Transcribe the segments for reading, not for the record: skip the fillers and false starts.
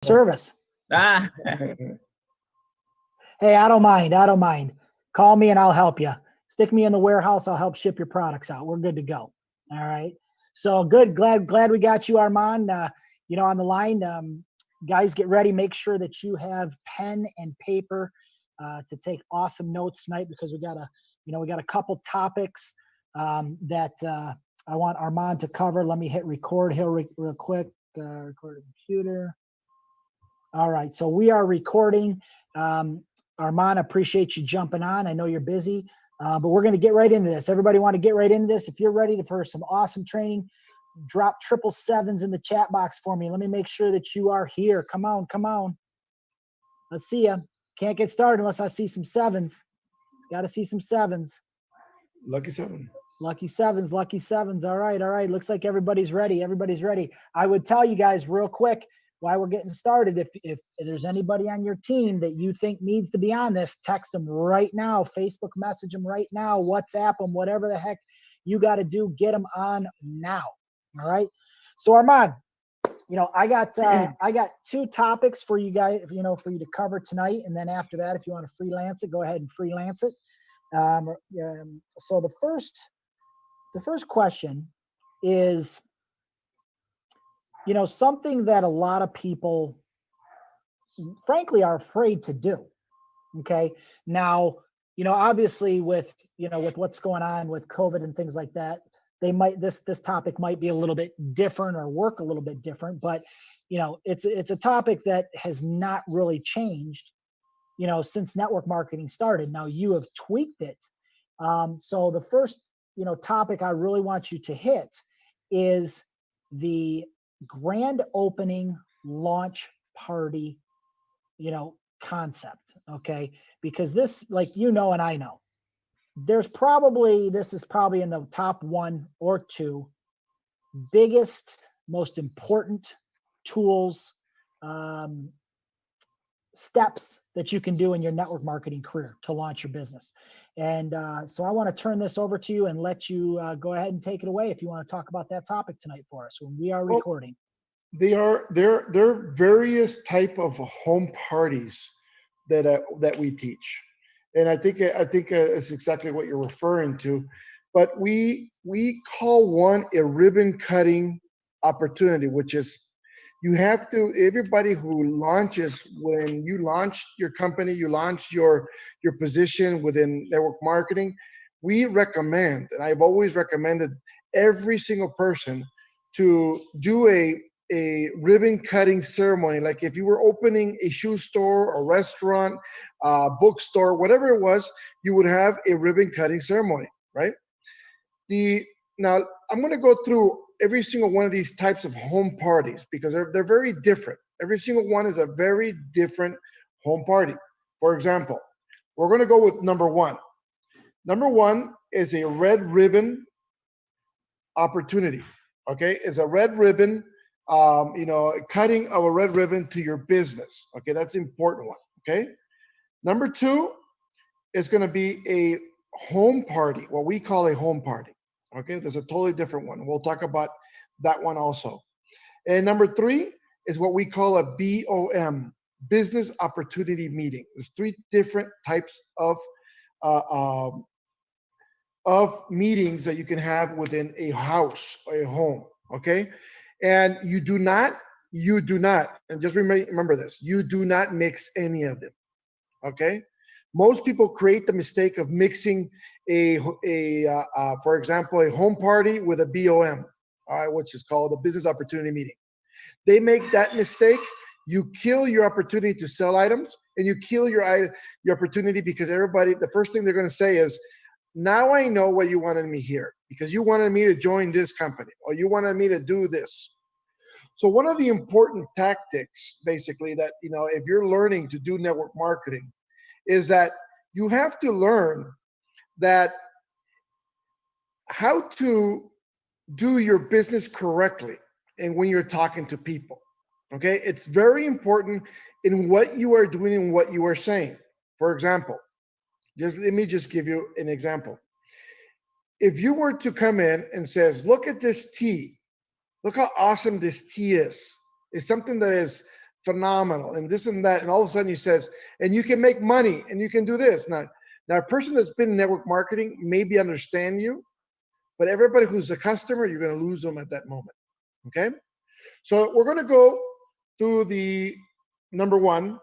service. Ah, Hey, I don't mind. I don't mind. Call me and I'll help you. Stick me in the warehouse. I'll help ship your products out. We're good to go. All right. So good. Glad we got you, Armand. On the line. Guys, get ready. Make sure that you have pen and paper to take awesome notes tonight, because we got a couple topics that I want Armand to cover. Let me hit record here real quick. Record the computer. All right. So we are recording. Armand, appreciate you jumping on. I know you're busy, but we're going to get right into this. Everybody want to get right into this? If you're ready for some awesome training, drop 777s in the chat box for me. Let me make sure that you are here. Come on. Let's see ya. Can't get started unless I see some sevens. Got to see some sevens. Lucky seven. Lucky sevens. All right. Looks like everybody's ready. I would tell you guys real quick, while we're getting started, if there's anybody on your team that you think needs to be on this, text them right now, Facebook message them right now, WhatsApp them, whatever the heck you got to do, get them on now. All right. So Armand, I got two topics for you guys, for you to cover tonight. And then after that, if you want to freelance it, go ahead and freelance it. So the first question is, something that a lot of people, frankly, are afraid to do. Okay. Now, obviously with what's going on with COVID and things like that, this topic might be a little bit different or work a little bit different, but it's a topic that has not really changed, since network marketing started. Now you have tweaked it. So the first, topic I really want you to hit is the grand opening launch party, concept. Okay. Because this, like, and I know, this is probably in the top 1 or 2 biggest, most important tools, steps that you can do in your network marketing career to launch your business. And so I want to turn this over to you and let you go ahead and take it away if you want to talk about that topic tonight for us when we are recording. There are various type of home parties that we teach, and I think it's exactly what you're referring to. But we call one a ribbon cutting opportunity, which is everybody who launches, when you launch your company, you launch your position within network marketing, we recommend, and I've always recommended every single person to do a ribbon cutting ceremony. Like if you were opening a shoe store or restaurant, bookstore, whatever it was, you would have a ribbon cutting ceremony, right? Now I'm going to go through every single one of these types of home parties because they're very different. Every single one is a very different home party. For example, we're going to go with number 1. Number 1 is a red ribbon opportunity. Okay, it's a red ribbon, cutting of a red ribbon to your business. Okay, that's an important one. Okay, number 2 is going to be a home party, what we call a home party. Okay, there's a totally different one. We'll talk about that one also. And number 3 is what we call a BOM, business opportunity meeting. There's 3 different types of meetings that you can have within a house or a home. Okay, and you do not, and just remember this: you do not mix any of them. Okay. Most people create the mistake of mixing for example, a home party with a BOM, all right, which is called a business opportunity meeting. They make that mistake. You kill your opportunity to sell items, and you kill your opportunity because everybody, the first thing they're going to say is, now I know what you wanted me here because you wanted me to join this company or you wanted me to do this. So one of the important tactics, basically, that, if you're learning to do network marketing, is that you have to learn that how to do your business correctly and when you're talking to people. Okay, it's very important in what you are doing and what you are saying. For example, let me give you an example. If you were to come in and says, look at this tea, look how awesome this tea is. It's something that is phenomenal, and this and that. And all of a sudden he says, and you can make money and you can do this. Now a person that's been in network marketing maybe understand you, but everybody who's a customer, you're going to lose them at that moment. Okay. So we're going to go to the number one,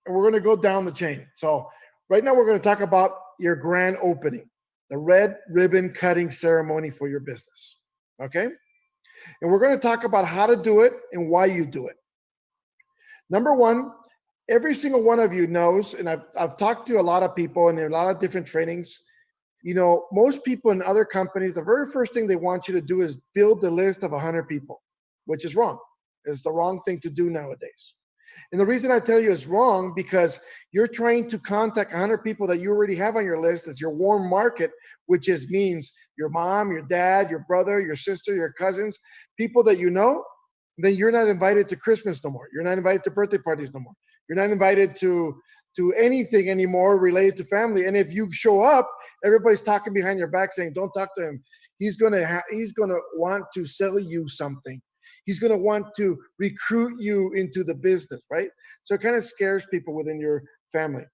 and we're going to go down the chain. So right now we're going to talk about your grand opening, the red ribbon cutting ceremony for your business. Okay. And we're going to talk about how to do it and why you do it. Number one, every single one of you knows, and I've talked to a lot of people and there are a lot of different trainings. You know, most people in other companies, the very first thing they want you to do is build the list of 100 people, which is wrong. It's the wrong thing to do nowadays. And the reason I tell you it's wrong, because you're trying to contact 100 people that you already have on your list as your warm market, which means your mom, your dad, your brother, your sister, your cousins, people that you know. Then you're not invited to Christmas no more. You're not invited to birthday parties no more. You're not invited to anything anymore related to family. And if you show up, everybody's talking behind your back saying, "Don't talk to him. He's gonna want to sell you something. He's gonna want to recruit you into the business," right? So it kind of scares people within your family.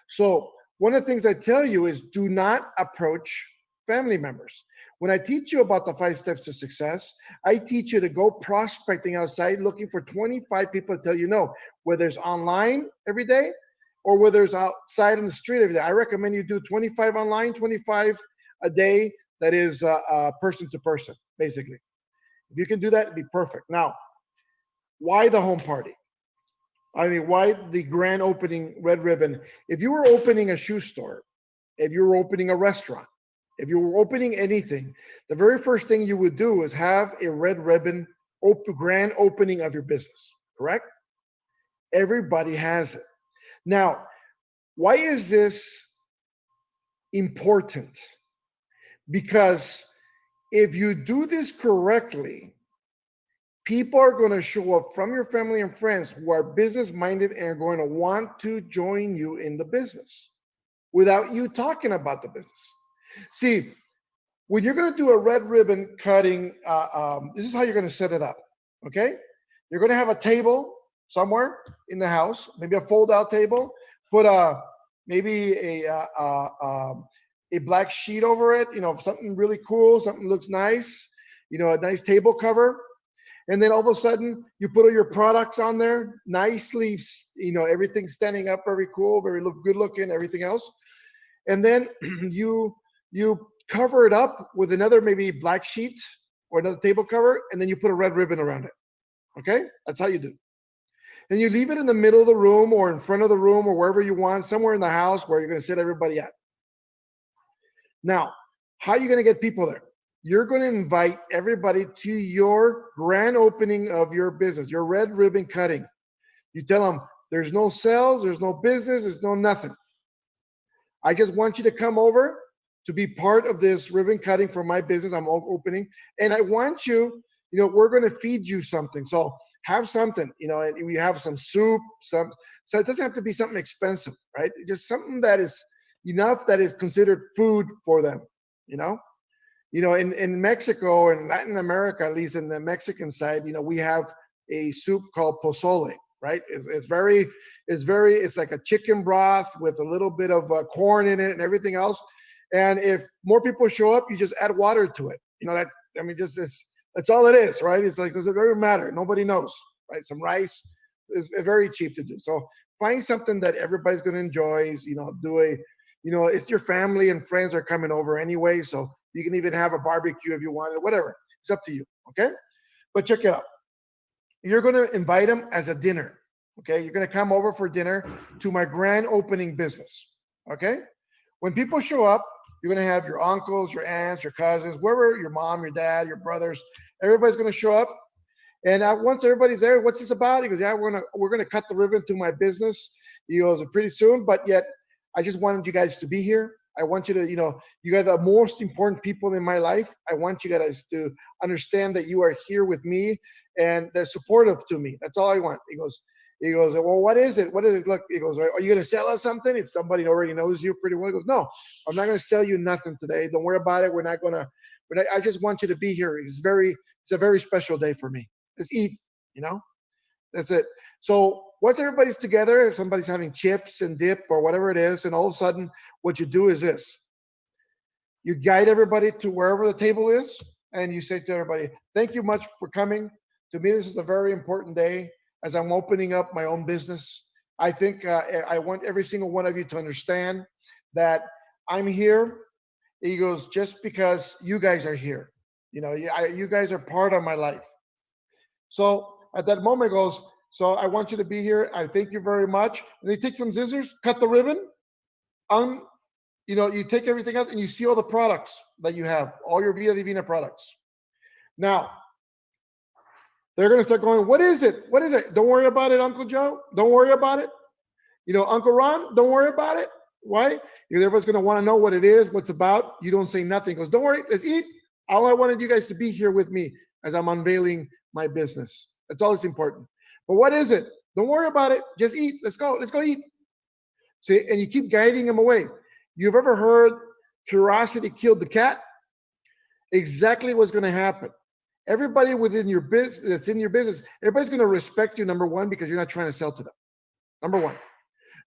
So one of the things I tell you is do not approach family members. When I teach you about the 5 steps to success, I teach you to go prospecting outside looking for 25 people to tell you no, whether it's online every day or whether it's outside in the street every day. I recommend you do 25 online, 25 a day. That is person to person, basically. If you can do that, it'd be perfect. Now, why the home party? I mean, why the grand opening red ribbon? If you were opening a shoe store, if you were opening a restaurant, if you were opening anything, the very first thing you would do is have a red ribbon grand opening of your business, correct? Everybody has it. Now, why is this important? Because if you do this correctly, people are going to show up from your family and friends who are business minded and are going to want to join you in the business without you talking about the business. See, when you're going to do a red ribbon cutting, this is how you're going to set it up. Okay. You're going to have a table somewhere in the house, maybe a fold out table, put maybe a black sheet over it, you know, something really cool, something looks nice, you know, a nice table cover. And then all of a sudden you put all your products on there nicely, you know, everything's standing up, very cool, very good looking, everything else. And then you cover it up with another maybe black sheet or another table cover, and then you put a red ribbon around it. Okay? That's how you do. And you leave it in the middle of the room or in front of the room or wherever you want, somewhere in the house where you're going to sit everybody at. Now, how are you going to get people there? You're going to invite everybody to your grand opening of your business, your red ribbon cutting. You tell them there's no sales, there's no business, there's no nothing. I just want you to come over to be part of this ribbon cutting for my business I'm opening. And I want you, you know, we're going to feed you something. So have something, you know, and we have some soup, so it doesn't have to be something expensive, right? Just something that is enough that is considered food for them, you know? You know, in Mexico and Latin America, at least in the Mexican side, you know, we have a soup called pozole, right? It's like a chicken broth with a little bit of corn in it and everything else. And if more people show up, you just add water to it. You know, that's all it is, right? It's like, does it really matter? Nobody knows, right? Some rice is very cheap to do. So find something that everybody's going to enjoy. You know, it's your family and friends are coming over anyway. So you can even have a barbecue if you want it, whatever. It's up to you, okay? But check it out. You're going to invite them as a dinner, okay? You're going to come over for dinner to my grand opening business, okay? When people show up, you're going to have your uncles, your aunts, your cousins, wherever, your mom, your dad, your brothers. Everybody's going to show up. And once everybody's there, what's this about? He goes, yeah, we're gonna cut the ribbon to my business. He goes, pretty soon, but yet I just wanted you guys to be here. I want you to, you know, you guys are the most important people in my life. I want you guys to understand that you are here with me and they're supportive to me. That's all I want. He goes, well, what is it? What is it? Look, he goes, are you going to sell us something? If somebody already knows you pretty well. He goes, no, I'm not going to sell you nothing today. Don't worry about it. I just want you to be here. It's a very special day for me. Let's eat, you know, that's it. So once everybody's together, if somebody's having chips and dip or whatever it is, and all of a sudden what you do is this. You guide everybody to wherever the table is, and you say to everybody, thank you much for coming. To me, this is a very important day as I'm opening up my own business. I think I want every single one of you to understand that I'm here. He goes, just because you guys are here. You guys are part of my life. So at that moment, he goes, so I want you to be here. I thank you very much. And they take some scissors, cut the ribbon, un, you take everything else and you see all the products that you have, all your Via Divina products. Now, they're going to start going, what is it? What is it? Don't worry about it, Uncle Joe. Don't worry about it. Uncle Ron, don't worry about it. Why? Everybody's going to want to know what it is, what's about. You don't say nothing. He goes, don't worry, let's eat. All I wanted you guys to be here with me as I'm unveiling my business. That's all that's important. But what is it? Don't worry about it. Just eat. Let's go. Let's go eat. See, and you keep guiding them away. You've ever heard curiosity killed the cat? Exactly what's going to happen. Everybody within your business, that's in your business, everybody's going to respect you, number one, because you're not trying to sell to them. Number one.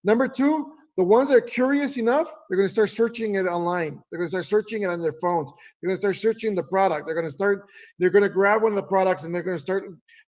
Number two, the ones that are curious enough, they're going to start searching it online. They're going to start searching it on their phones. They're going to start searching the product. They're going to grab one of the products and they're going to start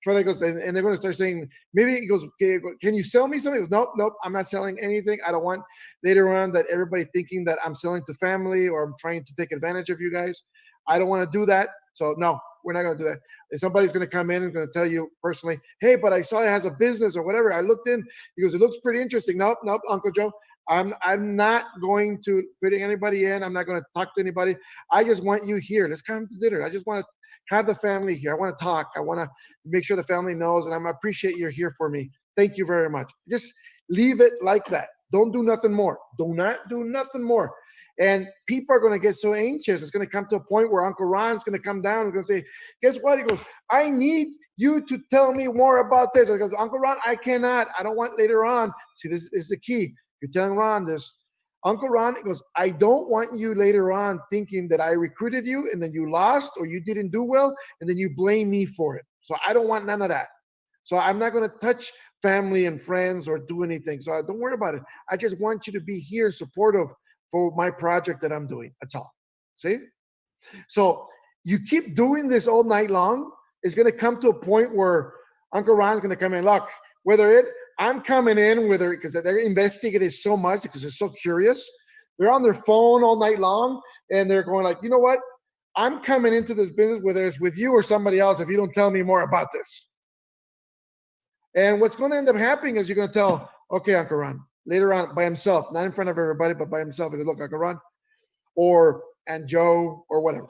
trying to go, and they're going to start saying, maybe he goes, okay, can you sell me something? He goes, nope, I'm not selling anything. I don't want later on that everybody thinking that I'm selling to family or I'm trying to take advantage of you guys. I don't want to do that. So no, we're not going to do that. If somebody's going to come in and going to tell you personally, hey, but I saw it has a business or whatever. I looked in. He goes, it looks pretty interesting. Nope, Uncle Joe. I'm not going to putting anybody in. I'm not going to talk to anybody. I just want you here. Let's come to dinner. I just want to have the family here. I want to talk. I want to make sure the family knows, and I appreciate you're here for me. Thank you very much. Just leave it like that. Don't do nothing more. Do not do nothing more. And people are going to get so anxious. It's going to come to a point where Uncle Ron's going to come down and going to say, guess what? He goes, I need you to tell me more about this. He goes, Uncle Ron, I cannot. I don't want later on. See, this is the key. You're telling Ron this. Uncle Ron, he goes, I don't want you later on thinking that I recruited you and then you lost or you didn't do well and then you blame me for it. So I don't want none of that. So I'm not going to touch family and friends or do anything. So don't worry about it. I just want you to be here supportive for my project that I'm doing. That's all. See? So you keep doing this all night long. It's going to come to a point where Uncle Ron's going to come in. Look, I'm coming in because they're investigating so much because they're so curious. They're on their phone all night long and they're going like, you know what? I'm coming into this business, whether it's with you or somebody else, if you don't tell me more about this. And what's going to end up happening is you're going to tell, okay, Uncle Ron, later on by himself, not in front of everybody, but by himself. He goes, look, Uncle Ron, and Joe, or whatever.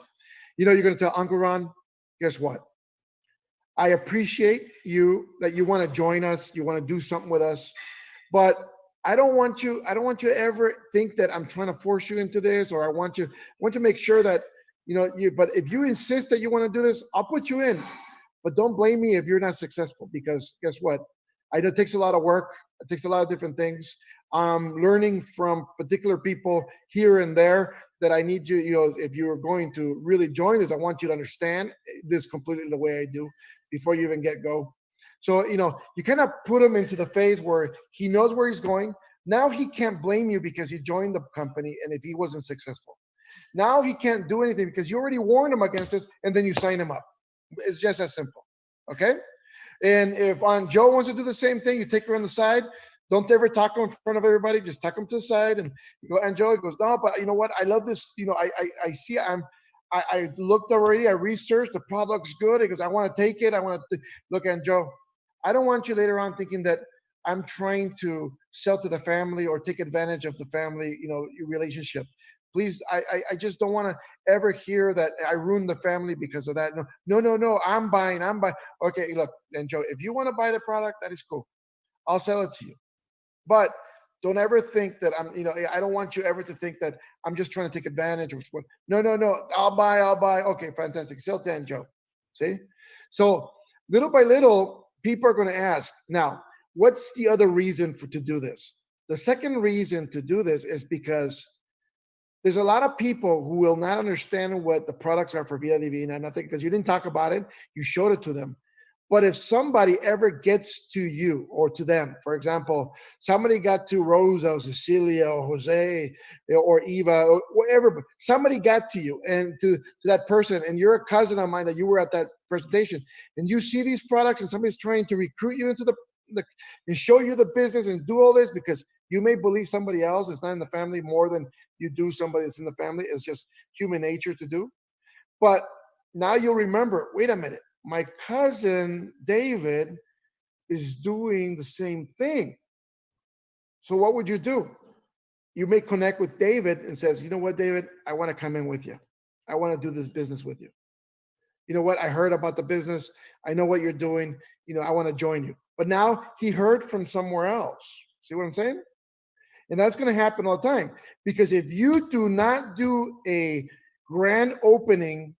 You're going to tell Uncle Ron, guess what? I appreciate you that you want to join us, you want to do something with us, but I don't want you to ever think that I'm trying to force you into this, or I want to make sure that but if you insist that you want to do this, I'll put you in. But don't blame me if you're not successful, because guess what? I know it takes a lot of work. It takes a lot of different things. Learning from particular people here and there that I need you, if you're going to really join this, I want you to understand this completely the way I do before you even get go. So, you kind of put him into the phase where he knows where he's going. Now he can't blame you because he joined the company and if he wasn't successful. Now he can't do anything because you already warned him against this and then you sign him up. It's just as simple. Okay? And if Joe wants to do the same thing, you take her on the side. Don't ever talk to him in front of everybody. Just tuck him to the side and you go, and Joe goes, no, but you know what? I love this. I see I looked already. I researched. The product's good. He goes, I want to take it. I want to look at Joe. I don't want you later on thinking that I'm trying to sell to the family or take advantage of the family, relationship. Please, I just don't want to ever hear that I ruined the family because of that. No. I'm buying. Okay, look, and Joe, if you want to buy the product, that is cool. I'll sell it to you. But don't ever think that I don't want you ever to think that I'm just trying to take advantage of what. No. I'll buy. Okay, fantastic. Sell to Joe. See? So little by little, people are going to ask, now, what's the other reason to do this? The second reason to do this is because there's a lot of people who will not understand what the products are for Via Divina, nothing, because you didn't talk about it, you showed it to them. But if somebody ever gets to you or to them, for example, somebody got to Rosa or Cecilia or Jose or Eva or whatever, somebody got to you and to that person, and you're a cousin of mine that you were at that presentation, and you see these products and somebody's trying to recruit you into the and show you the business and do all this because you may believe somebody else is not in the family more than you do somebody that's in the family. It's just human nature to do. But now you'll remember, wait a minute, my cousin David is doing the same thing. So what would you do? You may connect with David and says, you know what, David, I want to come in with you. I want to do this business with you. You know what? I heard about the business. I know what you're doing. I want to join you. But now he heard from somewhere else. See what I'm saying? And that's going to happen all the time. Because if you do not do a grand opening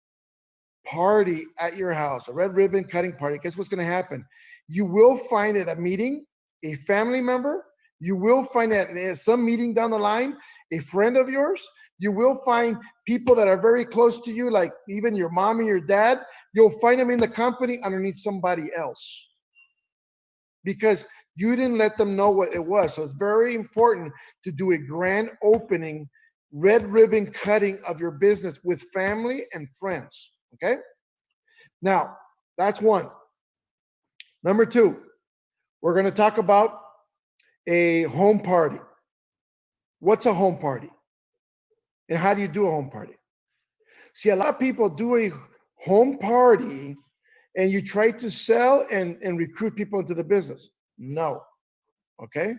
party at your house, a red ribbon cutting party, guess what's going to happen? You will find at a meeting a family member. You will find at some meeting down the line a friend of yours. You will find people that are very close to you, like even your mom and your dad. You'll find them in the company underneath somebody else because you didn't let them know what it was. So it's very important to do a grand opening, red ribbon cutting of your business with family and friends. Okay. Now, that's one. Number two, we're going to talk about a home party. What's a home party? And how do you do a home party? See, a lot of people do a home party and you try to sell and recruit people into the business. No. Okay.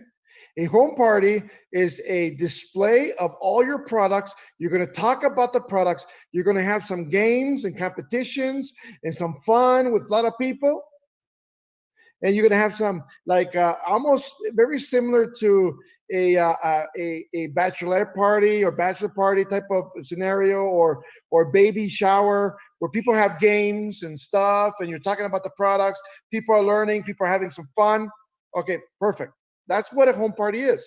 A home party is a display of all your products. You're going to talk about the products. You're going to have some games and competitions and some fun with a lot of people. And you're going to have some like almost very similar to a bachelorette party or bachelor party type of scenario or baby shower where people have games and stuff and you're talking about the products. People are learning. People are having some fun. Okay, perfect. That's what a home party is.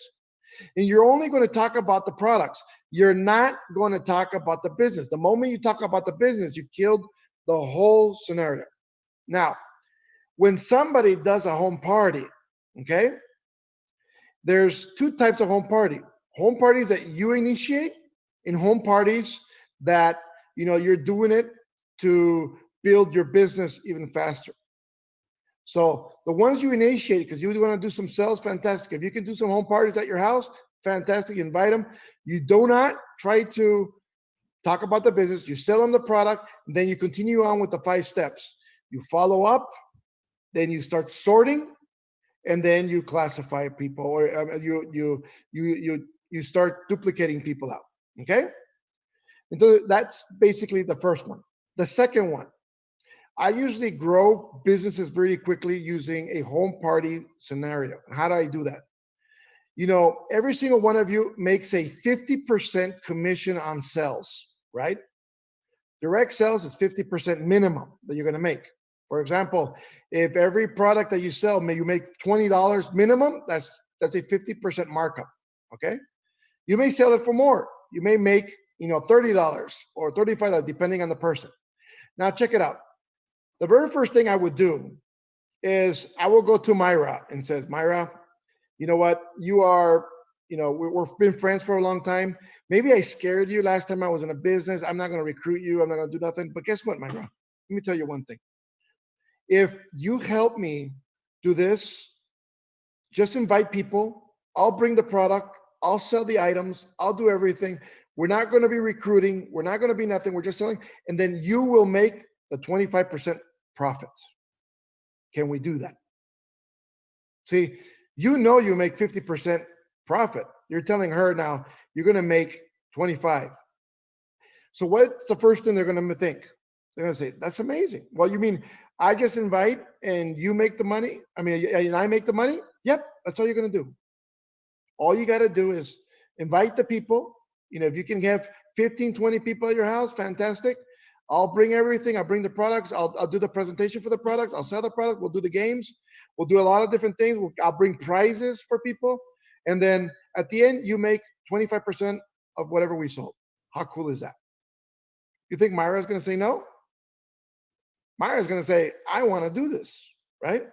And you're only going to talk about the products. You're not going to talk about the business. The moment you talk about the business, you killed the whole scenario. Now, when somebody does a home party, okay, there's two types of home party. Home parties that you initiate and home parties that, you're doing it to build your business even faster. So the ones you initiate, because you want to do some sales, fantastic. If you can do some home parties at your house, fantastic, invite them. You do not try to talk about the business. You sell them the product, and then you continue on with the 5 steps. You follow up, then you start sorting, and then you classify people, or you start duplicating people out. Okay, and so that's basically the first one. The second one, I usually grow businesses very quickly using a home party scenario. How do I do that? Every single one of you makes a 50% commission on sales, right? Direct sales is 50% minimum that you're going to make. For example, if every product that you sell, you make $20 minimum, that's a 50% markup. Okay. You may sell it for more. You may make, $30 or $35, depending on the person. Now check it out. The very first thing I would do is I will go to Myra and says, Myra, you know what? You are, we've been friends for a long time. Maybe I scared you last time I was in a business. I'm not going to recruit you. I'm not going to do nothing. But guess what, Myra? Let me tell you one thing. If you help me do this, just invite people. I'll bring the product. I'll sell the items. I'll do everything. We're not going to be recruiting. We're not going to be nothing. We're just selling. And then you will make the 25% profits. Can we do that? See, you make 50% profit. You're telling her now you're going to make 25. So what's the first thing they're going to think? They're going to say, that's amazing. Well, you mean I just invite and you make the money? And I make the money? Yep, that's all you're going to do. All you got to do is invite the people. If you can have 15, 20 people at your house, fantastic. I'll bring everything. I'll bring the products. I'll do the presentation for the products. I'll sell the product. We'll do the games. We'll do a lot of different things. I'll bring prizes for people. And then at the end, you make 25% of whatever we sold. How cool is that? You think Myra's going to say no? Myra's going to say, I want to do this. right?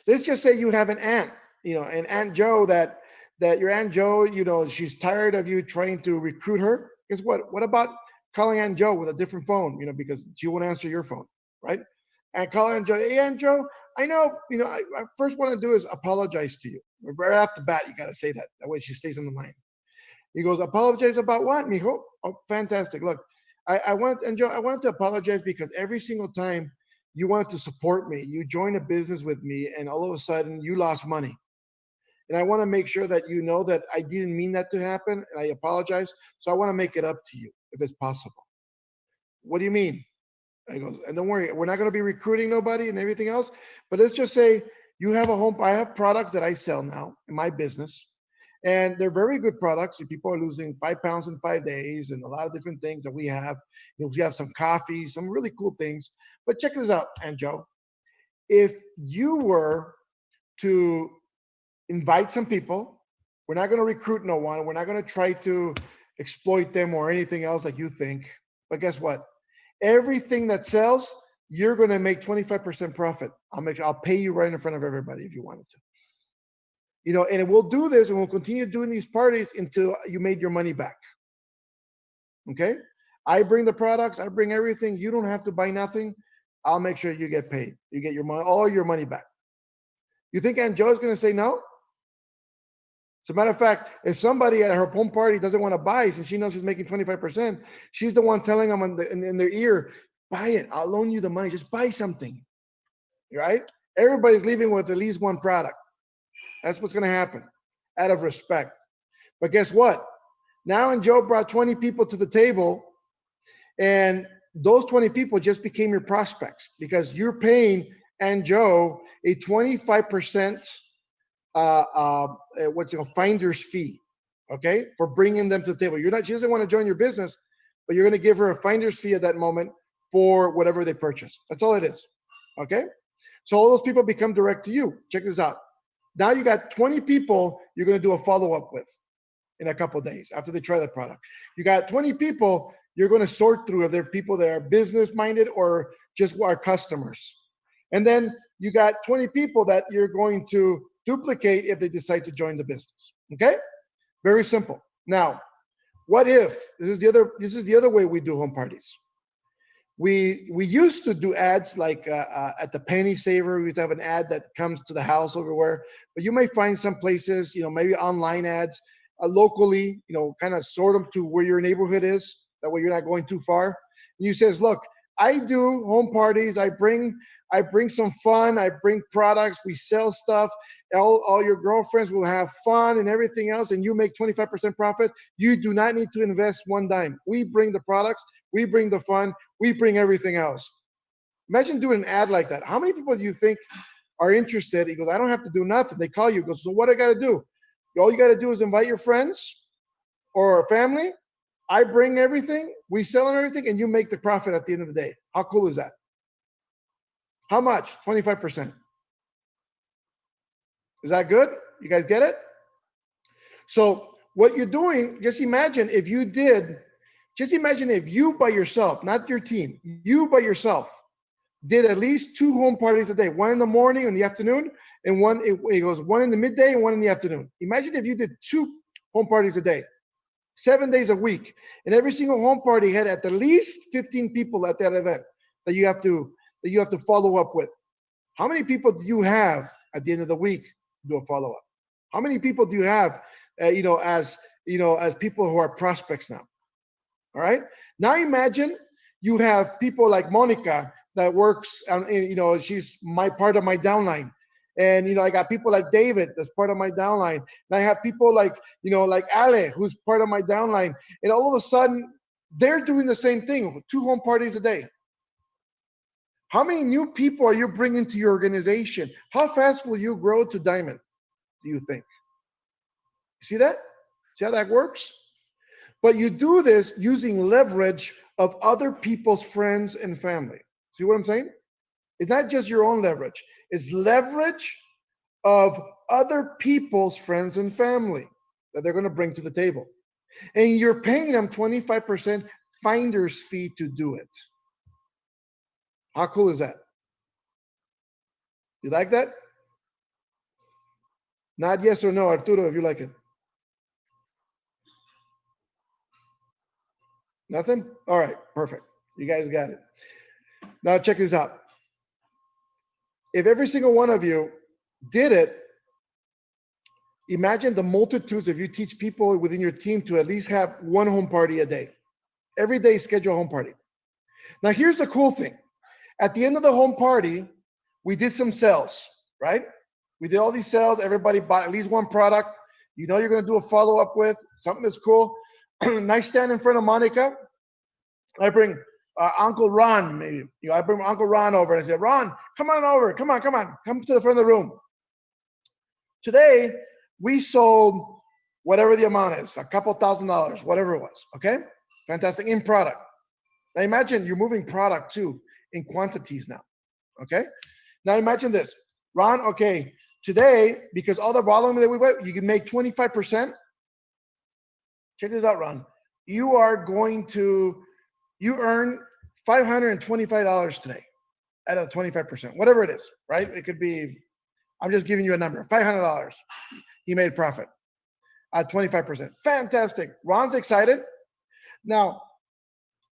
Let's just say you have an aunt, an Aunt Joe that your Aunt Joe, she's tired of you trying to recruit her. Guess what? What about calling Aunt Joe with a different phone, because she won't answer your phone, right? And call Aunt Joe. Hey, Aunt Joe, I know, I first want to do is apologize to you. Right off the bat, you got to say that. That way she stays on the line. He goes, apologize about what, mijo? Oh, fantastic. Look, and Joe, I wanted to apologize because every single time you wanted to support me, you joined a business with me, and all of a sudden you lost money. And I want to make sure that you know that I didn't mean that to happen, and I apologize. So I want to make it up to you if it's possible. What do you mean? I goes, and don't worry, we're not going to be recruiting nobody and everything else. But let's just say you have a home. I have products that I sell now in my business, and they're very good products. People are losing 5 pounds in 5 days, and a lot of different things that we have. We have some coffee, some really cool things. But check this out, Aunt Joe. If you were to invite some people, we're not going to recruit no one. We're not going to try to exploit them or anything else like you think. But guess what? Everything that sells, you're going to make 25% profit. I'll pay you right in front of everybody if you wanted to. And we'll do this and we'll continue doing these parties until you made your money back. Okay? I bring the products, I bring everything. You don't have to buy nothing. I'll make sure you get paid. You get your money, all your money back. You think Aunt Joe is going to say no? As a matter of fact, if somebody at her home party doesn't want to buy, since she knows she's making 25%, she's the one telling them in their ear, buy it. I'll loan you the money. Just buy something. Right? Everybody's leaving with at least one product. That's what's going to happen out of respect. But guess what? Now Aunt Joe brought 20 people to the table, and those 20 people just became your prospects because you're paying Aunt Joe a 25% finder's fee, okay, for bringing them to the table. She doesn't want to join your business, but you're going to give her a finder's fee at that moment for whatever they purchase. That's all it is, okay? So all those people become direct to you. Check this out. Now you got 20 people you're going to do a follow-up with in a couple of days after they try the product. You got 20 people you're going to sort through if they're people that are business-minded or just are customers. And then you got 20 people that you're going to duplicate if they decide to join the business. Okay? Very simple. Now, what if this is the other way we do home parties? We used to do ads like at the Penny Saver. We used to have an ad that comes to the house everywhere. But you may find some places, maybe online ads locally, kind of sort them to where your neighborhood is. That way you're not going too far. And you says, look, I do home parties. I bring some fun. I bring products. We sell stuff. All your girlfriends will have fun and everything else. And you make 25% profit. You do not need to invest one dime. We bring the products. We bring the fun. We bring everything else. Imagine doing an ad like that. How many people do you think are interested? He goes, I don't have to do nothing. They call you. He goes, so what I got to do? All you got to do is invite your friends or family. I bring everything. We sell them everything. And you make the profit at the end of the day. How cool is that? How much? 25%. Is that good? You guys get it? So what you're doing, just imagine if you by yourself, not your team, you by yourself did at least 2 home parties a day, one in the morning and the afternoon, and one in the midday and one in the afternoon. Imagine if you did 2 home parties a day, 7 days a week, and every single home party had at the least 15 people at that event that you have to follow up with. How many people do you have at the end of the week to do a follow-up? How many people do you have, as people who are prospects now? All right. Now imagine you have people like Monica that works on, she's part of my downline. And, I got people like David that's part of my downline. And I have people like Ale, who's part of my downline. And all of a sudden, they're doing the same thing, 2 home parties a day. How many new people are you bringing to your organization? How fast will you grow to diamond, do you think? See that? See how that works? But you do this using leverage of other people's friends and family. See what I'm saying? It's not just your own leverage. It's leverage of other people's friends and family that they're going to bring to the table. And you're paying them 25% finder's fee to do it. How cool is that? You like that? Not yes or no, Arturo, if you like it. Nothing? All right, perfect. You guys got it. Now check this out. If every single one of you did it, imagine the multitudes if you teach people within your team to at least have one home party a day. Every day, schedule a home party. Now, here's the cool thing. At the end of the home party, we did some sales, right? We did all these sales. Everybody bought at least one product. You know you're going to do a follow-up with something that's cool. Nice stand in front of Monica. I bring Uncle Ron, maybe. I bring Uncle Ron over and I say, Ron, come on over. Come on. Come to the front of the room. Today, we sold whatever the amount is, a couple $1,000s, whatever it was. Okay? Fantastic. In product. Now imagine you're moving product too in quantities now. Okay? Now imagine this. Ron, okay, today, because all the volume that we went, you can make 25%. Check this out, Ron. You earn $525 today at a 25%, whatever it is, right? It could be, I'm just giving you a number, $500. He made profit at 25%. Fantastic. Ron's excited. Now,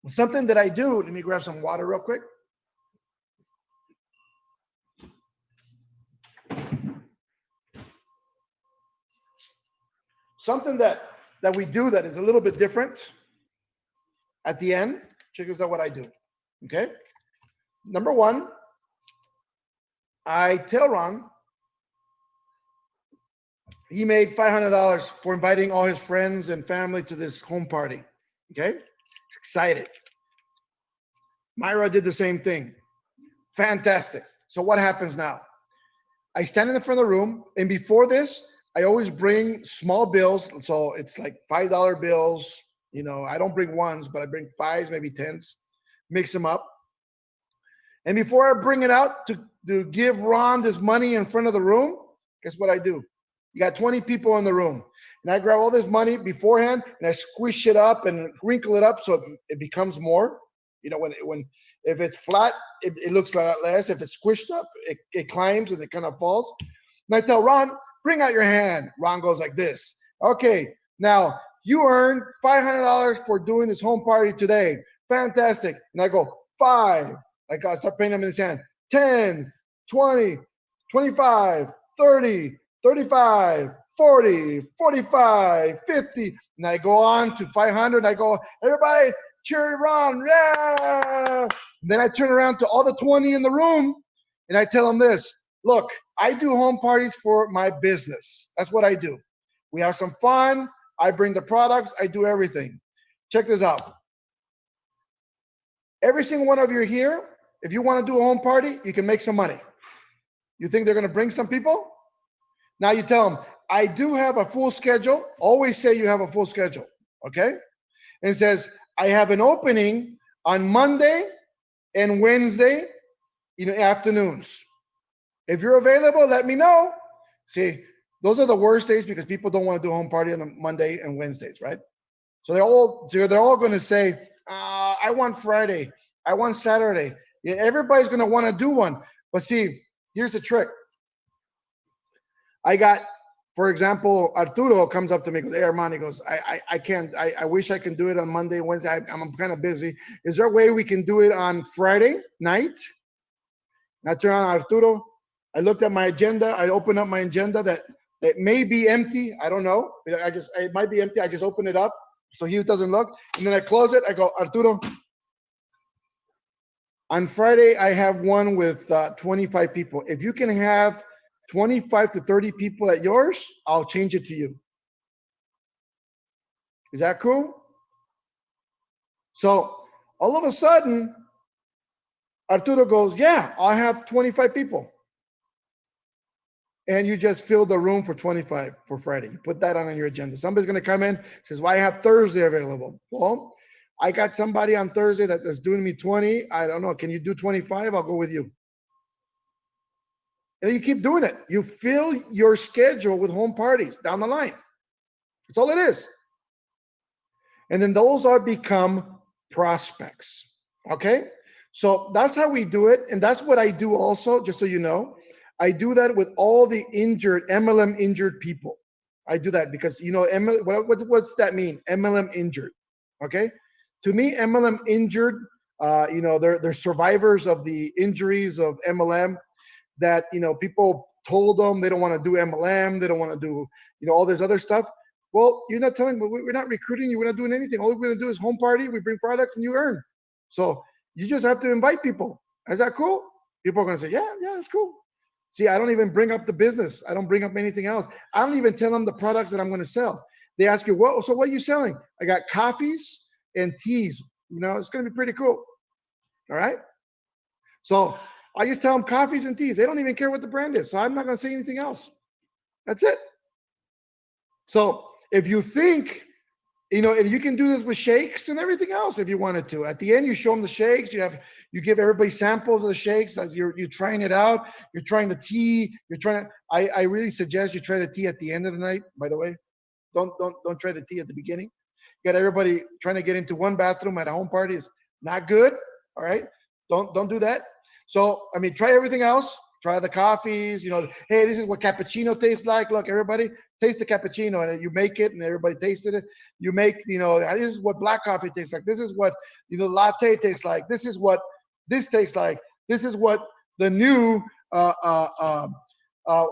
something that I do, let me grab some water real quick. Something that we do that is a little bit different at the end. Check this out what I do. Okay. Number one, I tell Ron he made $500 for inviting all his friends and family to this home party. Okay. He's excited. Myra did the same thing. Fantastic. So what happens now? I stand in the front of the room, and before this, I always bring small bills. So it's like $5 bills. You know, I don't bring ones, but I bring fives, maybe tens, mix them up. And before I bring it out to give Ron this money in front of the room, guess what I do? You got 20 people in the room. And I grab all this money beforehand and I squish it up and wrinkle it up so it becomes more. You know, if it's flat, it looks a lot less. If it's squished up, it climbs and it kind of falls. And I tell Ron, bring out your hand. Ron goes like this. Okay, now you earned $500 for doing this home party today. Fantastic. And I go, 5. I start paying him in his hand. 10, 20, 25, 30, 35, 40, 45, 50. And I go on to 500. I go, everybody, cheer Ron. Yeah. And then I turn around to all the 20 in the room and I tell them this. Look, I do home parties for my business. That's what I do. We have some fun. I bring the products. I do everything. Check this out. Every single one of you here, if you want to do a home party, you can make some money. You think they're going to bring some people? Now you tell them, I do have a full schedule. Always say you have a full schedule. Okay? And it says, I have an opening on Monday and Wednesday, afternoons. If you're available, let me know. See, those are the worst days because people don't want to do a home party on the Monday and Wednesdays, right? So they're all going to say, I want Friday. I want Saturday. Yeah, everybody's going to want to do one. But see, here's the trick. I got, for example, Arturo comes up to me and goes, hey, Armand, he goes, I can't, I wish I can do it on Monday and Wednesday. I'm kind of busy. Is there a way we can do it on Friday night? And I turn on Arturo. I looked at my agenda. I opened up my agenda that may be empty. I don't know. It might be empty. I just open it up so he doesn't look. And then I close it. I go, Arturo, on Friday, I have one with 25 people. If you can have 25 to 30 people at yours, I'll change it to you. Is that cool? So all of a sudden, Arturo goes, yeah, I have 25 people. And you just fill the room for 25 for Friday. You put that on your agenda. Somebody's going to come in, says, well, I have Thursday available. Well, I got somebody on Thursday that's doing me 20. I don't know. Can you do 25? I'll go with you. And you keep doing it. You fill your schedule with home parties down the line. That's all it is. And then those are become prospects. Okay? So that's how we do it. And that's what I do also, just so you know. I do that with all the injured, MLM injured people. I do that because, you know, what's that mean? MLM injured. Okay. To me, MLM injured, you know, they're survivors of the injuries of MLM that, you know, people told them they don't want to do MLM. They don't want to do, you know, all this other stuff. Well, you're not telling, we're not recruiting you. We're not doing anything. All we're going to do is home party. We bring products and you earn. So you just have to invite people. Is that cool? People are going to say, yeah, it's cool. See, I don't even bring up the business. I don't bring up anything else. I don't even tell them the products that I'm going to sell. They ask you, well, so what are you selling? I got coffees and teas. You know, it's going to be pretty cool. All right. So I just tell them coffees and teas. They don't even care what the brand is. So I'm not going to say anything else. That's it. So if you think, you know, and you can do this with shakes and everything else if you wanted to. At the end, you show them the shakes. You give everybody samples of the shakes as you're trying it out. You're trying the tea. You're trying to. I really suggest you try the tea at the end of the night. By the way, don't try the tea at the beginning. You got everybody trying to get into one bathroom at a home party is not good. All right, don't do that. So I mean, try everything else. Try the coffees. You know, hey, this is what cappuccino tastes like. Look, everybody. Taste the cappuccino, and you make it and everybody tasted it. You make, you know, this is what black coffee tastes like. This is what, you know, latte tastes like. This is what this tastes like. This is what the new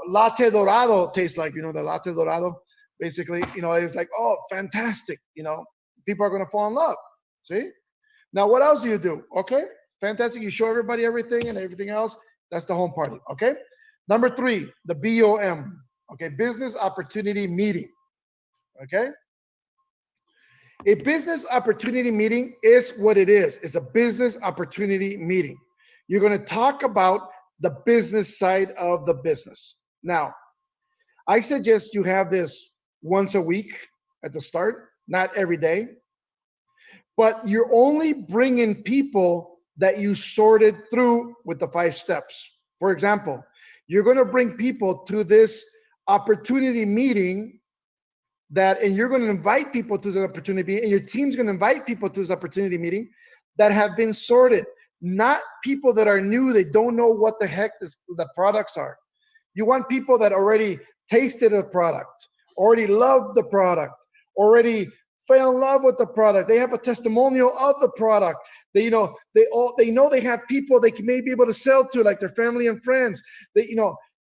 latte dorado tastes like. You know, the latte dorado, basically, you know, it's like, oh, fantastic. You know, people are going to fall in love. See? Now, what else do you do? Okay, fantastic. You show everybody everything and everything else. That's the home party. Okay. Number 3, the BOM. Okay, business opportunity meeting. Okay. A business opportunity meeting is what it is. It's a business opportunity meeting. You're going to talk about the business side of the business. Now, I suggest you have this once a week at the start, not every day, but you're only bringing people that you sorted through with the 5 steps. For example, you're going to bring people to this opportunity meeting and you're going to invite people to this opportunity meeting, and your team's going to invite people to this opportunity meeting that have been sorted, not people that are new. They don't know what the heck the products are. You want people that already tasted a product, already loved the product, already fell in love with the product. They have a testimonial of the product. They know they have people they may be able to sell to, like their family and friends.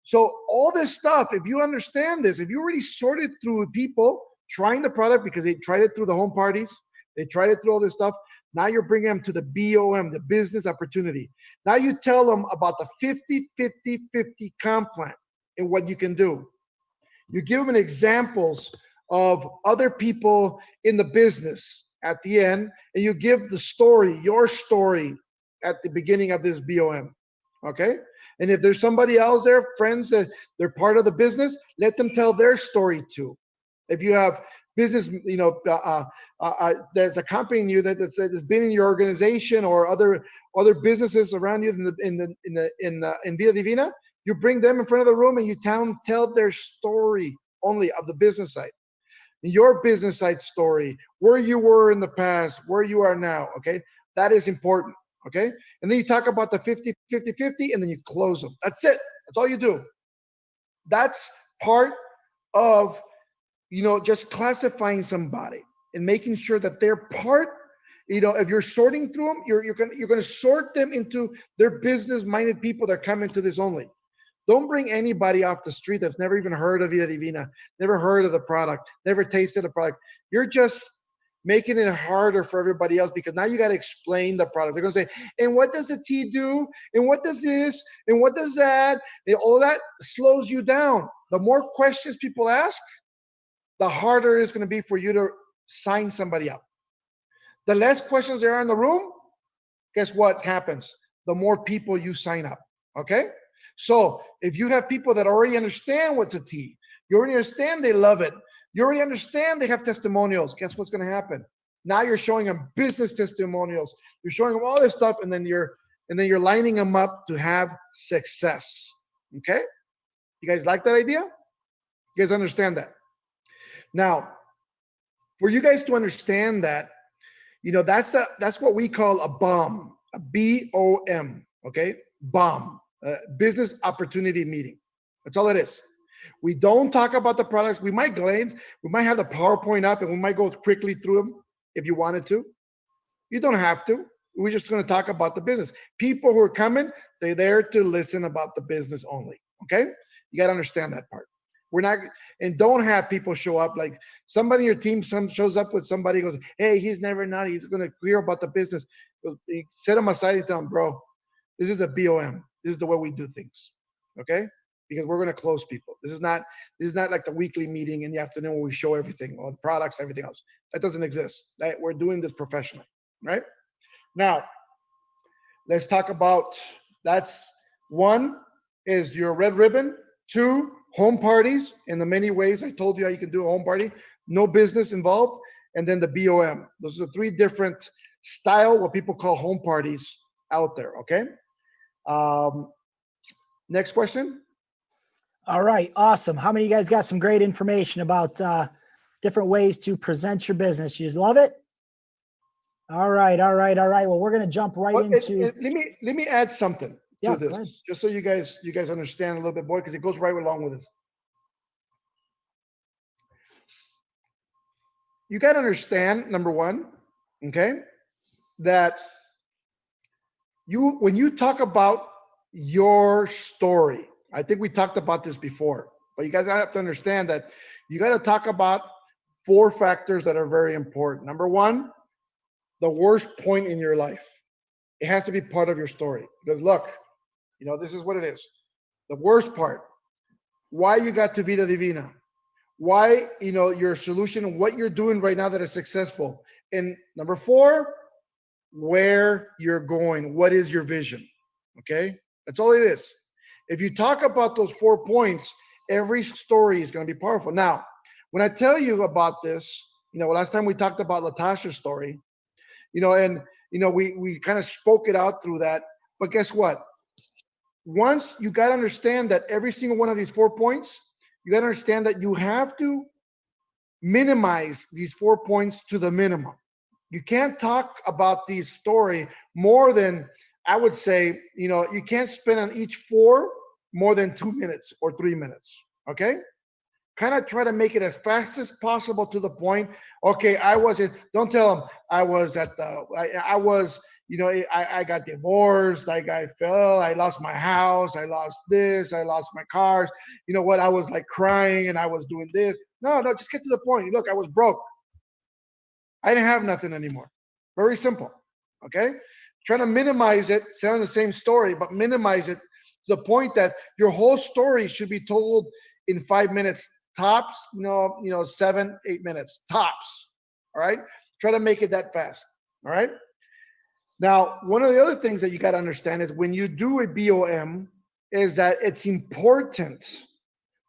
So all this stuff, if you understand this, if you already sorted through people trying the product because they tried it through the home parties, they tried it through all this stuff, now you're bringing them to the BOM, the business opportunity. Now you tell them about the 50-50-50 comp plan and what you can do. You give them examples of other people in the business at the end, and you give the story, your story, at the beginning of this BOM. Okay? And if there's somebody else there, friends that they're part of the business, let them tell their story too. If you have business, that's accompanying you that's been in your organization or other businesses around you in Vida Divina, you bring them in front of the room and you tell their story only of the business side. Your business side story, where you were in the past, where you are now. Okay, that is important. Okay, and then you talk about the 50-50-50 and then you close them. That's it. That's all you do. That's part of, just classifying somebody and making sure that they're part. If you're sorting through them, you're going to sort them into their business-minded people that are coming to this only. Don't bring anybody off the street that's never even heard of Vida Divina, never heard of the product, never tasted the product. You're just making it harder for everybody else because now you got to explain the product. They're going to say, and what does the tea do? And what does this? And what does that? And all that slows you down. The more questions people ask, the harder it's going to be for you to sign somebody up. The less questions there are in the room, guess what happens? The more people you sign up. Okay? So if you have people that already understand what's a tea, you already understand they love it, you already understand they have testimonials, guess what's going to happen? Now you're showing them business testimonials. You're showing them all this stuff, and then you're lining them up to have success. Okay? You guys like that idea? You guys understand that? Now, for you guys to understand that, that's what we call a BOM, a BOM. Okay? BOM, business opportunity meeting. That's all it is. We don't talk about the products. We might glance, we might have the PowerPoint up and we might go quickly through them if you wanted to. You don't have to. We're just going to talk about the business. People who are coming, they're there to listen about the business only. Okay? You got to understand that part. We're not, and don't have people show up like somebody in your team shows up with somebody goes, hey, he's never naughty. He's going to hear about the business. You set them aside and tell them, bro, this is a BOM. This is the way we do things. Okay? Because we're going to close people. This is not like the weekly meeting in the afternoon where we show everything, all the products, everything else. That doesn't exist. We're doing this professionally, right? Now, let's talk about, that's one is your red ribbon, two, home parties in the many ways I told you how you can do a home party, no business involved, and then the BOM. Those are three different style, what people call home parties out there, okay? Next question. All right, awesome. How many of you guys got some great information about different ways to present your business? You love it? All right. Well, we're going to jump right into. Let me add something to this, go ahead. just so you guys understand a little bit more, because it goes right along with this. You got to understand, number one, okay, that when you talk about your story, I think we talked about this before, but you guys have to understand that you got to talk about 4 factors that are very important. Number one, the worst point in your life. It has to be part of your story. Because look, this is what it is. The worst part, why you got to Vida Divina, why, your solution, what you're doing right now that is successful. And number 4, where you're going. What is your vision? Okay? That's all it is. If you talk about those 4 points, every story is going to be powerful. Now, when I tell you about this, last time we talked about Latasha's story, we kind of spoke it out through that. But guess what? Once you got to understand that every single one of these 4 points, you got to understand that you have to minimize these 4 points to the minimum. You can't talk about these story more than, I would say, you can't spend on each 4 more than 2 minutes or 3 minutes. Okay? Kind of try to make it as fast as possible to the point. Okay, don't tell them I got divorced, I fell, I lost my house, I lost this, I lost my car. You know what? I was like crying and I was doing this. No, just get to the point. Look, I was broke. I didn't have nothing anymore. Very simple. Okay? Trying to minimize it, telling the same story, but minimize it to the point that your whole story should be told in 5 minutes tops, 7, 8 minutes tops. All right? Try to make it that fast. All right? Now, one of the other things that you got to understand is when you do a BOM is that it's important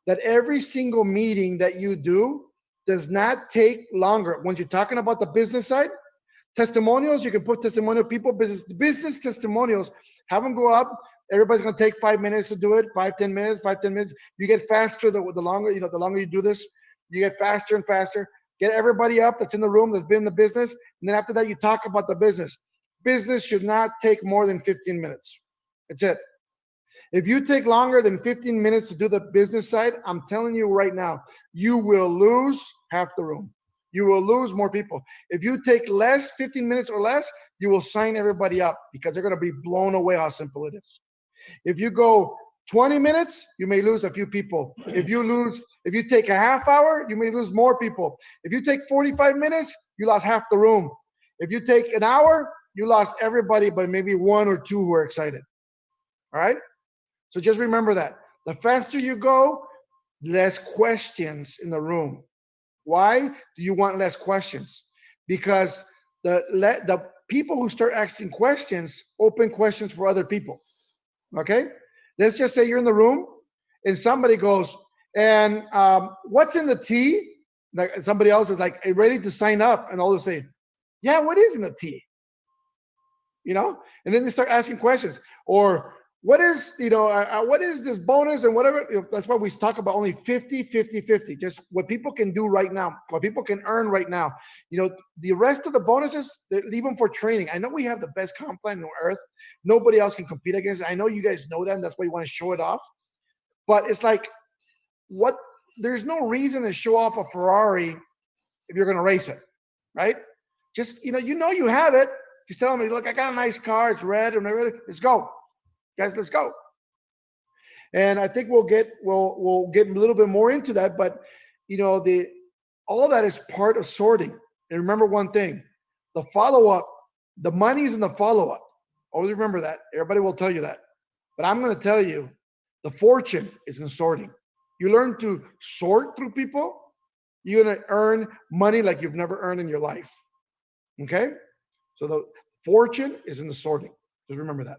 that every single meeting that you do does not take longer. When you're talking about the business side, testimonials, you can put testimonial people, business testimonials, have them go up. Everybody's going to take 5 minutes to do it, 5-10 minutes, 5-10 minutes. You get faster the longer, the longer you do this, you get faster and faster. Get everybody up that's in the room, that's been in the business. And then after that, you talk about the business. Business should not take more than 15 minutes. That's it. If you take longer than 15 minutes to do the business side, I'm telling you right now, you will lose half the room. You will lose more people. If you take 15 minutes or less, you will sign everybody up because they're going to be blown away how simple it is. If you go 20 minutes, you may lose a few people. If you take a half hour, you may lose more people. If you take 45 minutes, you lost half the room. If you take an hour, you lost everybody but maybe 1 or 2 who are excited. All right? So just remember that. The faster you go, less questions in the room. Why do you want less questions? Because the people who start asking questions open questions for other people. Okay? Let's just say you're in the room and somebody goes, and what's in the tea? Like somebody else is like ready to sign up, and all they say, yeah, what is in the tea? And then they start asking questions. Or what is this bonus and whatever? That's why we talk about only 50, 50, 50. Just what people can do right now, what people can earn right now. The rest of the bonuses, leave them for training. I know we have the best comp plan on earth. Nobody else can compete against it. I know you guys know that, and that's why you want to show it off. But it's like, what? There's no reason to show off a Ferrari if you're going to race it, right? Just, you have it. Just tell me, look, I got a nice car. It's red and everything. Let's go, guys. Let's go. And I think we'll get a little bit more into that. But all that is part of sorting. And remember one thing: the follow up, the money is in the follow up. Always remember that. Everybody will tell you that. But I'm going to tell you, the fortune is in sorting. You learn to sort through people, you're going to earn money like you've never earned in your life. Okay? So the fortune is in the sorting. Just remember that.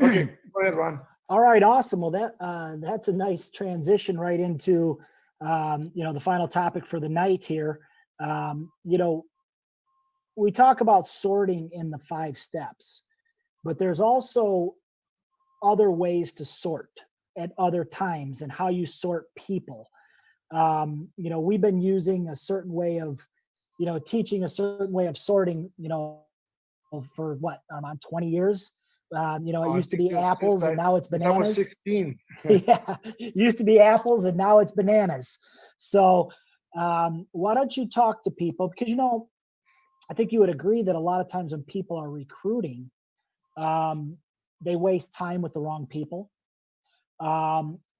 Okay, go ahead, Ron. All right, awesome. Well, that's a nice transition right into the final topic for the night here. We talk about sorting in the 5 steps, but there's also other ways to sort at other times and how you sort people. We've been using a certain way of, teaching a certain way of sorting, for what, Armand, 20 years? It used to be apples and now it's bananas. 16. Yeah, it used to be apples and now it's bananas. So why don't you talk to people? Because, I think you would agree that a lot of times when people are recruiting, they waste time with the wrong people.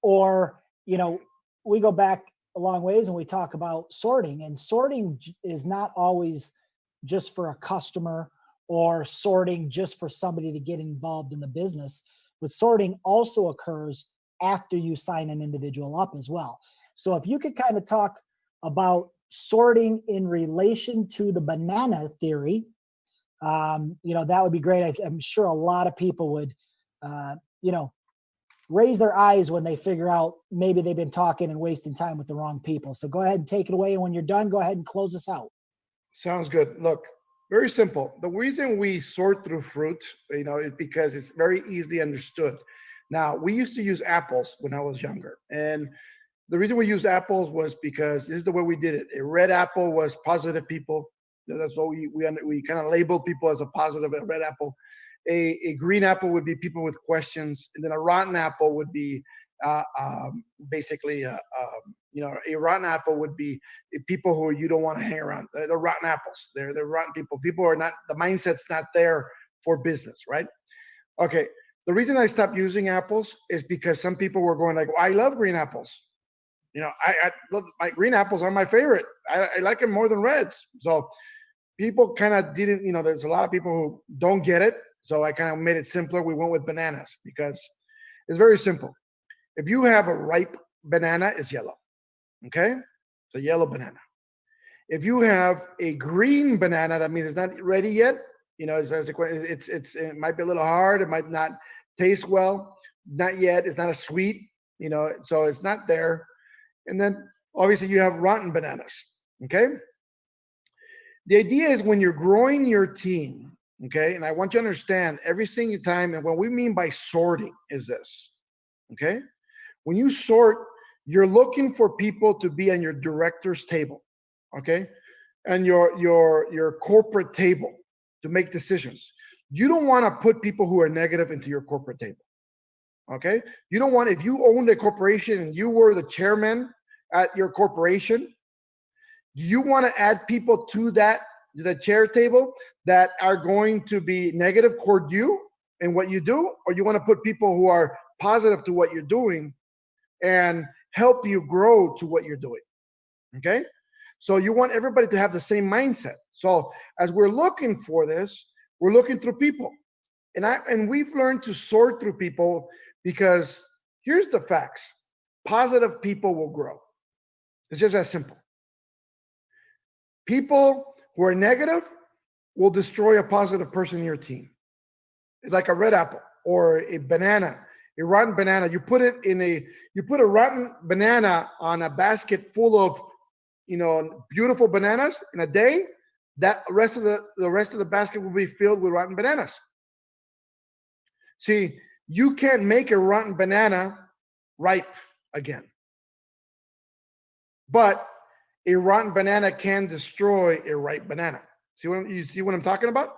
Or, we go back a long ways and we talk about sorting, and sorting is not always just for a customer or sorting just for somebody to get involved in the business, but sorting also occurs after you sign an individual up as well. So if you could kind of talk about sorting in relation to the banana theory, that would be great. I'm sure a lot of people would, raise their eyes when they figure out maybe they've been talking and wasting time with the wrong people. So go ahead and take it away. And when you're done, go ahead and close us out. Sounds good. Look, very simple. The reason we sort through fruits, is because it's very easily understood. Now, we used to use apples when I was younger. And the reason we used apples was because this is the way we did it. A red apple was positive people. That's what we kind of labeled people as a positive, a red apple. A green apple would be people with questions, and then a rotten apple would be basically a rotten apple would be people who you don't want to hang around. They're rotten apples. They're rotten people. People are not, the mindset's not there for business, right? Okay. The reason I stopped using apples is because some people were going like, I love green apples. I love my green apples are my favorite. I like them more than reds. So people kind of didn't, there's a lot of people who don't get it. So I kind of made it simpler. We went with bananas because it's very simple. If you have a ripe banana, it's yellow. Okay? It's a yellow banana. If you have a green banana, that means it's not ready yet. It might be a little hard. It might not taste well. Not yet. It's not as sweet, so it's not there. And then obviously you have rotten bananas. Okay? The idea is when you're growing your team, okay, and I want you to understand every single time, and what we mean by sorting is this, okay? When you sort, you're looking for people to be on your director's table, okay, and your corporate table to make decisions. You don't want to put people who are negative into your corporate table, okay? You don't want, if you owned a corporation and you were the chairman at your corporation, you want to add people to the chair table that are going to be negative toward you and what you do, or you want to put people who are positive to what you're doing and help you grow to what you're doing. Okay? So you want everybody to have the same mindset. So as we're looking for this, we're looking through people. And we've learned to sort through people because here's the facts. Positive people will grow. It's just that simple. People who are negative will destroy a positive person in your team. It's like a red apple or a banana, a rotten banana. You put a rotten banana on a basket full of, beautiful bananas in a day. That the rest of the basket will be filled with rotten bananas. See, you can't make a rotten banana ripe again. But a rotten banana can destroy a ripe banana. You see what I'm talking about?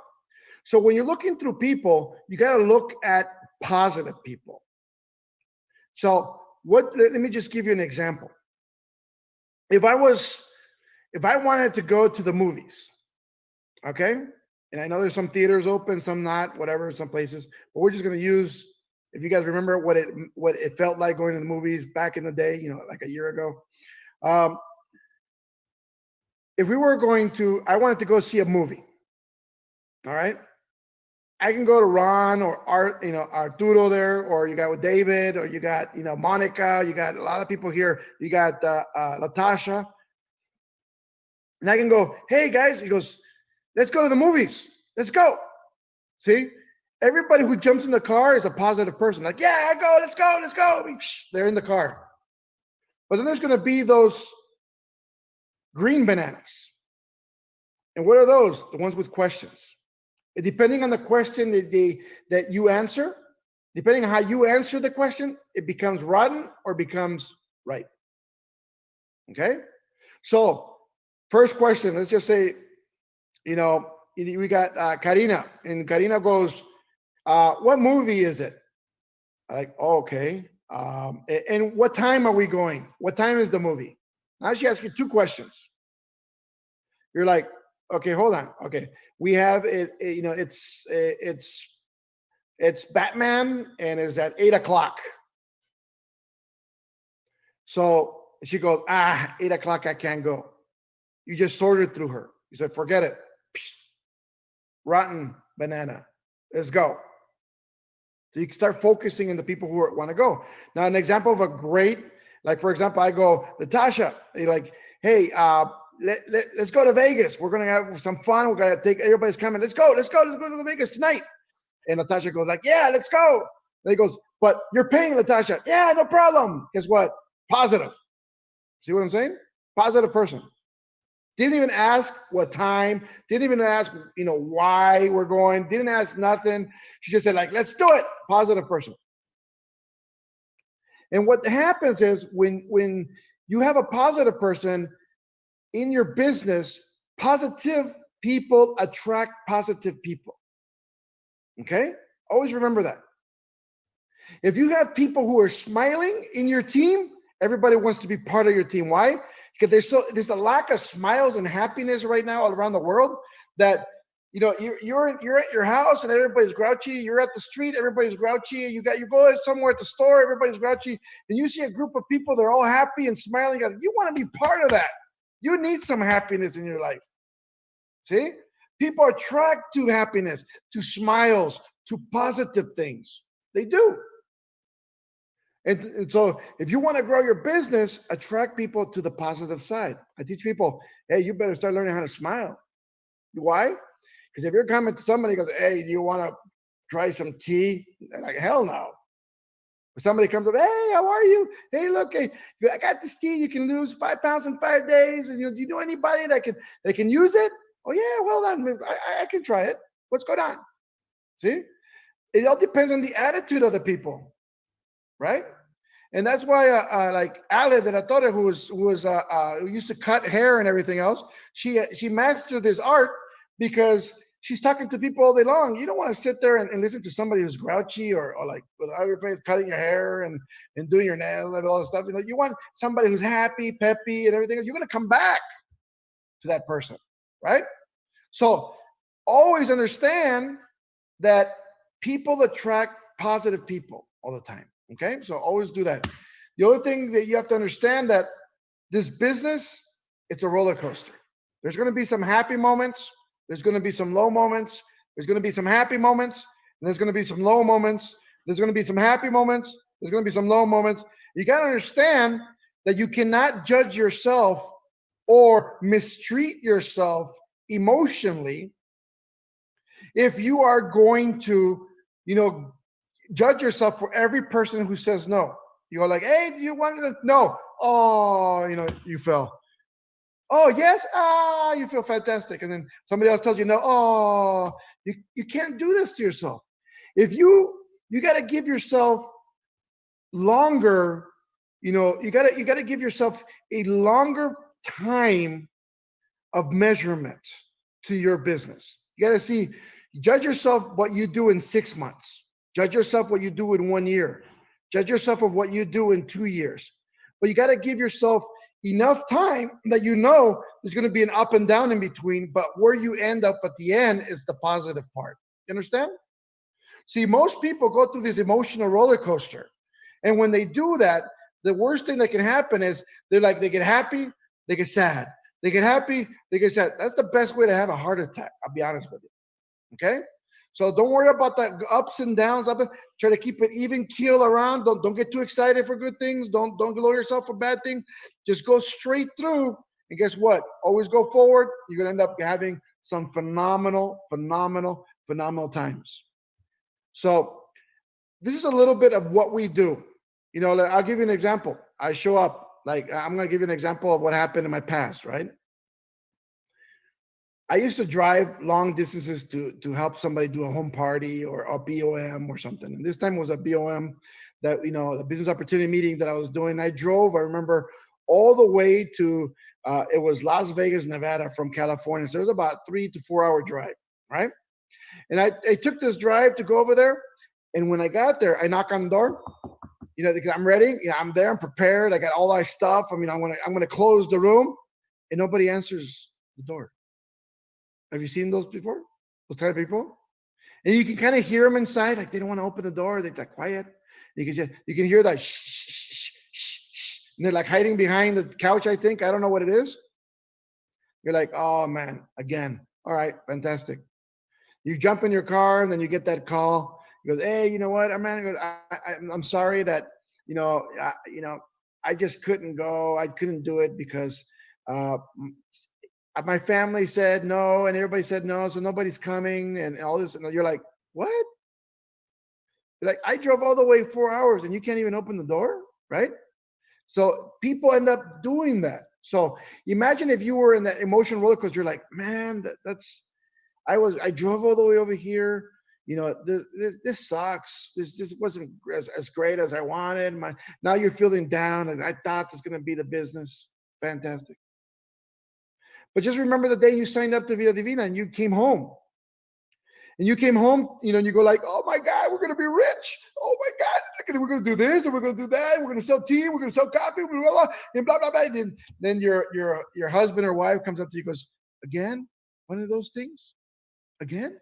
So when you're looking through people, you got to look at positive people. So let me just give you an example. If I wanted to go to the movies, okay, and I know there's some theaters open, some not, whatever, some places, but we're just going to use, if you guys remember what it felt like going to the movies back in the day, like a year ago. If we were I wanted to go see a movie, all right, I can go to Ron or Arturo there, or you got with David, or you got, Monica, you got a lot of people here, you got Latasha, and I can go, hey guys, he goes, let's go to the movies. Let's go. See, everybody who jumps in the car is a positive person. Like, yeah, I go, let's go, let's go. They're in the car. But then there's going to be those green bananas. And what are those? The ones with questions. And depending on the question that you answer, depending on how you answer the question, it becomes rotten or becomes right. Okay? So, first question, let's just say, we got Karina, and Karina goes, what movie is it? I'm like, oh, okay. And what time are we going? What time is the movie? Now she asks you two questions. You're like, okay, hold on. Okay, we have it. It's Batman, and it's at 8:00. So she goes, 8:00, I can't go. You just sorted through her. You said, forget it. Rotten banana. Let's go. So you can start focusing on the people who want to go. Now, an example of a great, like, for example, I go, Natasha, you're like, hey, let's go to Vegas. We're going to have some fun. We're going to take, everybody's coming. Let's go to Vegas tonight. And Natasha goes like, yeah, let's go. And he goes, but you're paying, Natasha. Yeah, no problem. Guess what? Positive. See what I'm saying? Positive person. Didn't even ask what time. Didn't even ask, why we're going. Didn't ask nothing. She just said, like, let's do it. Positive person. And what happens is when you have a positive person in your business, positive people attract positive people. Okay? Always remember that. If you have people who are smiling in your team, everybody wants to be part of your team. Why? Because there's a lack of smiles and happiness right now all around the world that, you're at your house and everybody's grouchy. You're at the street, everybody's grouchy. You go somewhere at the store, everybody's grouchy. And you see a group of people, they're all happy and smiling. You want to be part of that. You need some happiness in your life. See? People attract to happiness, to smiles, to positive things. They do. And so if you want to grow your business, attract people to the positive side. I teach people, hey, you better start learning how to smile. Why? Because if you're coming to somebody who goes, hey, do you want to try some tea? They're like, hell no. If somebody comes up, hey, how are you? Hey, look, hey, I got this tea. You can lose 5 pounds in 5 days. And do you know anybody that can use it? Oh, yeah, well done. I can try it. What's going on? See? It all depends on the attitude of the people. Right? And that's why, like Ale de la Torre, who used to cut hair and everything else, she mastered this art because she's talking to people all day long. You don't want to sit there and listen to somebody who's grouchy or like with your face cutting your hair and doing your nails and all this stuff. You want somebody who's happy, peppy, and everything. You're going to come back to that person, right? So always understand that people attract positive people all the time. Okay, so always do that. The other thing that you have to understand that this business, it's a roller coaster. There's going to be some happy moments. There's going to be some low moments. There's going to be some happy moments. And there's going to be some low moments. There's going to be some happy moments. There's going to be some low moments. You got to understand that you cannot judge yourself or mistreat yourself emotionally if you are going to, judge yourself for every person who says no. You go like, hey, do you want to? No. Oh, you fell. Oh, yes. You feel fantastic. And then somebody else tells you no. Oh, you can't do this to yourself. If you got to give yourself longer, you got to give yourself a longer time of measurement to your business. You got to judge yourself what you do in 6 months. Judge yourself what you do in 1 year. Judge yourself of what you do in 2 years. But you got to give yourself enough time that you know there's going to be an up and down in between, but where you end up at the end is the positive part. You understand? See, most people go through this emotional roller coaster. And when they do that, the worst thing that can happen is they get happy, they get sad. They get happy, they get sad. That's the best way to have a heart attack. I'll be honest with you. Okay? So don't worry about the ups and downs. Try to keep it even keel around. Don't get too excited for good things. Don't lower yourself for bad things. Just go straight through. And guess what? Always go forward. You're gonna end up having some phenomenal times. So this is a little bit of what we do. I'll give you an example. I show up. I'm gonna give you an example of what happened in my past, right? I used to drive long distances to help somebody do a home party or a BOM or something. And this time it was a BOM that, the business opportunity meeting that I was doing. I remember, all the way to, it was Las Vegas, Nevada from California. So it was about 3 to 4 hour drive, right? And I took this drive to go over there. And when I got there, I knock on the door, because I'm ready. I'm there, I'm prepared. I got all my stuff. I'm gonna close the room, and nobody answers the door. Have you seen those before? Those type of people? And you can kind of hear them inside, like they don't want to open the door. They're like quiet. You can hear that shh, shh, shh, shh, shh. And they're like hiding behind the couch, I think. I don't know what it is. You're like, oh man, again. All right, fantastic. You jump in your car and then you get that call. He goes, hey, you know what, man? I'm sorry that, I just couldn't go. I couldn't do it because my family said no, and everybody said no, so nobody's coming, and all this. And you're like, what? You're like, I drove all the way 4 hours, and you can't even open the door, right? So people end up doing that. So imagine if you were in that emotional roller coaster. You're like, man, I drove all the way over here. This sucks. This wasn't as great as I wanted. Now you're feeling down, and I thought this was going to be the business. Fantastic. But just remember the day you signed up to Vida Divina and you came home. And you came home, and you go like, oh my God, we're going to be rich. Oh my God, we're going to do this and we're going to do that. We're going to sell tea. We're going to sell coffee, blah, blah, blah, and blah, blah, blah. And then your husband or wife comes up to you and goes, again, one of those things? Again?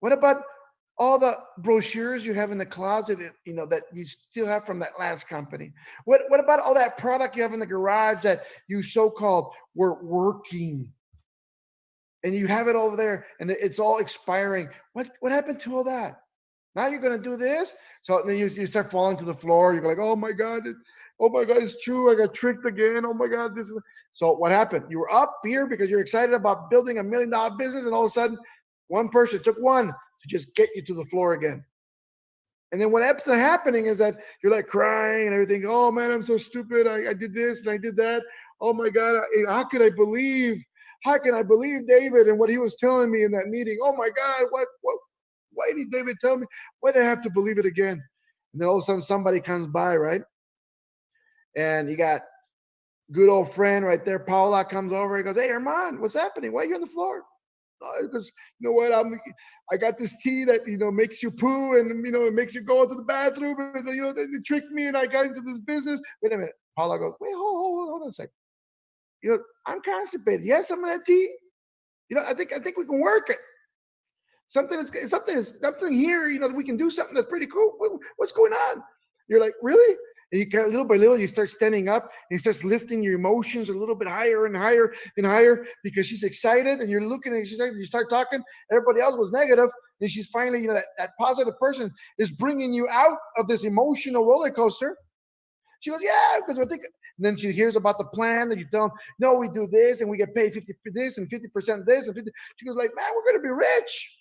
What about all the brochures you have in the closet, that you still have from that last company? What about all that product you have in the garage that you so-called were working? And you have it over there and it's all expiring. What happened to all that? Now you're going to do this? So then you start falling to the floor. You're like, oh my God, it's true. I got tricked again. Oh my God, this is. So what happened? You were up here because you're excited about building $1 million business, and all of a sudden, one person took one to just get you to the floor again. And then what ends up happening is that you're like crying and everything. Oh man, I'm so stupid. I did this and I did that. Oh my God, how can I believe David and what he was telling me in that meeting? Oh my God, why did David tell me? Why did I have to believe it again? And then all of a sudden somebody comes by, right? And you got good old friend right there, Paula, comes over. He goes, hey, Herman, what's happening? Why are you on the floor? Because you know what, I got this tea that makes you poo, and it makes you go into the bathroom, and they tricked me and I got into this business. Wait a minute. Paula goes, wait, hold on a second. I'm constipated. You have some of that tea? I think we can work it. Something here, that we can do something that's pretty cool. What's going on? You're like, really? And you kind of little by little, you start standing up and he starts lifting your emotions a little bit higher and higher and higher because she's excited, and you're looking and she's like, you start talking. Everybody else was negative, and she's finally, that positive person is bringing you out of this emotional roller coaster. She goes, yeah, because I think. And then she hears about the plan that you tell them, no, we do this and we get paid 50% this and 50% this and 50. She goes like, man, we're going to be rich.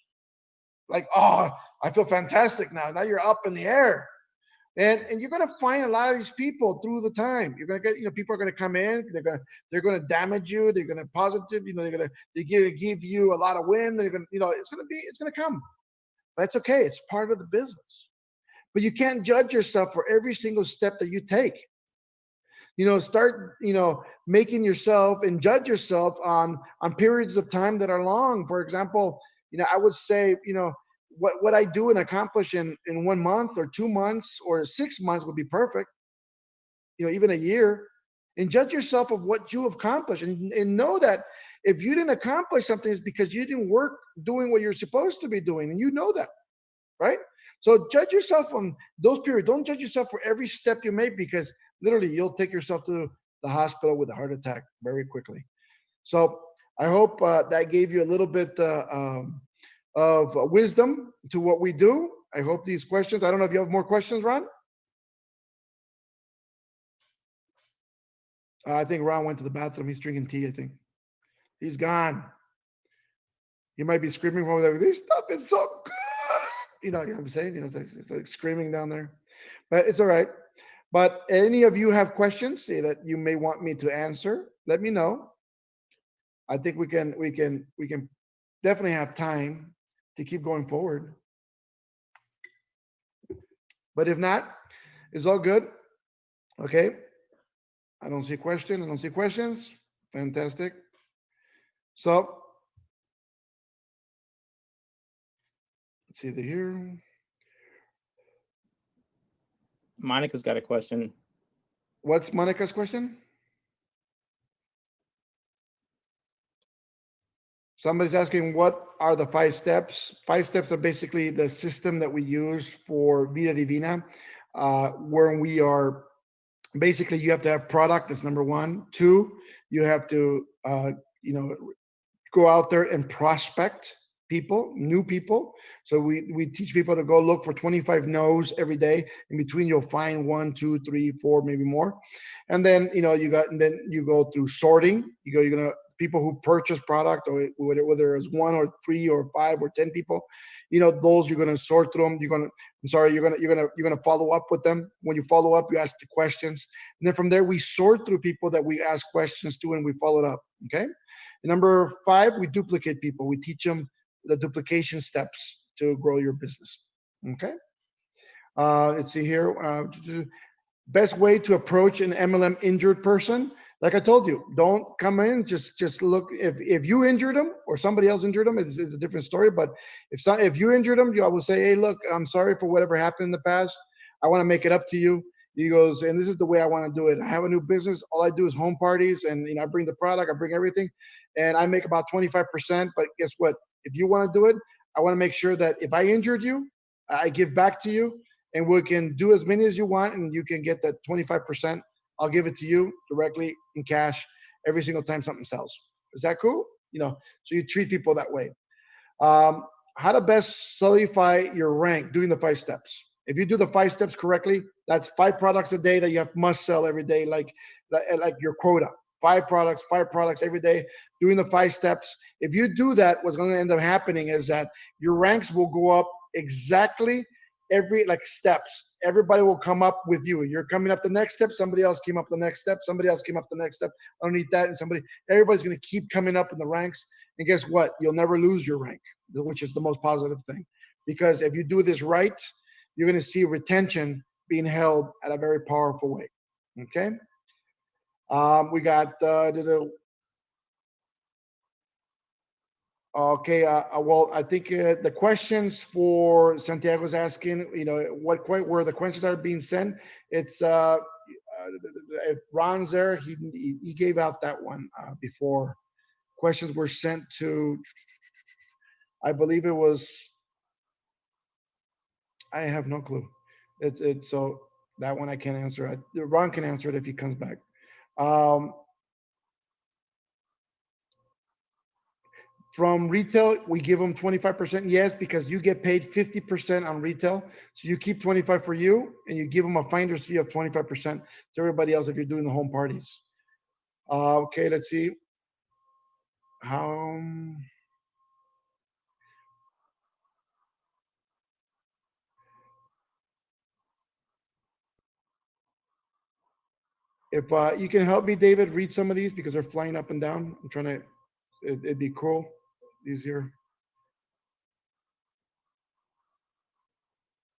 Like, oh, I feel fantastic now. Now you're up in the air. And you're going to find a lot of these people through the time. You're going to get, people are going to come in. They're going to damage you. They're going to positive. They're going to give you a lot of wind. They're going to, it's going to come. That's okay. It's part of the business. But you can't judge yourself for every single step that you take. Start, making yourself and judge yourself on periods of time that are long. For example, I would say, what I do and accomplish in 1 month or 2 months or 6 months would be perfect. Even a year, and judge yourself of what you have accomplished, and know that if you didn't accomplish something, it's because you didn't work doing what you're supposed to be doing, and you know that, right? So judge yourself on those periods. Don't judge yourself for every step you make, because literally you'll take yourself to the hospital with a heart attack very quickly. So I hope that gave you a little bit of wisdom to what we do. I hope these questions, I don't know if you have more questions, Ron. I think Ron went to the bathroom. He's drinking tea, I think. He's gone. He might be screaming over there. This stuff is so good. You know what I'm saying? It's like screaming down there. But it's all right. But any of you have questions that you may want me to answer, let me know. I think we can definitely have time to keep going forward. But if not, it's all good. Okay. I don't see a question. I don't see questions. Fantastic. So let's see here. Monica's got a question. What's Monica's question? Somebody's asking, what are the 5 steps? 5 steps are basically the system that we use for Vida Divina, where we are basically, you have to have product. That's number 1. 2, you have to, go out there and prospect people, new people. So we teach people to go look for 25 no's every day. In between, you'll find 1, 2, 3, 4, maybe more. And then, then you go through sorting. You're going to people who purchase product, or whether it's 1 or 3 or 5 or 10 people, those you're going to sort through them. You're going to follow up with them. When you follow up, you ask the questions. And then from there, we sort through people that we ask questions to, and we follow up. Okay. And number 5, we duplicate people. We teach them the duplication steps to grow your business. Okay. Let's see here. Best way to approach an MLM injured person. Like I told you, don't come in, just look. If you injured them or somebody else injured them, it's a different story. But if you injured them, I will say, hey, look, I'm sorry for whatever happened in the past. I want to make it up to you. He goes, and this is the way I want to do it. I have a new business. All I do is home parties, and I bring the product, I bring everything, and I make about 25%. But guess what? If you want to do it, I want to make sure that if I injured you, I give back to you, and we can do as many as you want, and you can get that 25%. I'll give it to you directly in cash every single time something sells. Is that cool? So you treat people that way. How to best solidify your rank, doing the 5 steps. If you do the 5 steps correctly, that's 5 products a day that you must sell every day, like your quota. 5 products every day, doing the 5 steps. If you do that, what's going to end up happening is that your ranks will go up exactly every steps. Everybody will come up with you. You're coming up the next step. Somebody else came up the next step. Somebody else came up the next step. Underneath that, and everybody's going to keep coming up in the ranks. And guess what? You'll never lose your rank, which is the most positive thing. Because if you do this right, you're going to see retention being held at a very powerful way. Okay. We got okay. Well, I think the questions for Santiago's asking, what where the questions are being sent. It's if Ron's there, he gave out that one before. Questions were sent to, I believe it was. I have no clue. It's so that one I can't answer. Ron can answer it if he comes back. From retail, we give them 25%. Yes, because you get paid 50% on retail. So you keep 25 for you, and you give them a finder's fee of 25% to everybody else if you're doing the home parties. Okay, let's see. If you can help me, David, read some of these because they're flying up and down. I'm trying to, it'd be cool. Easier.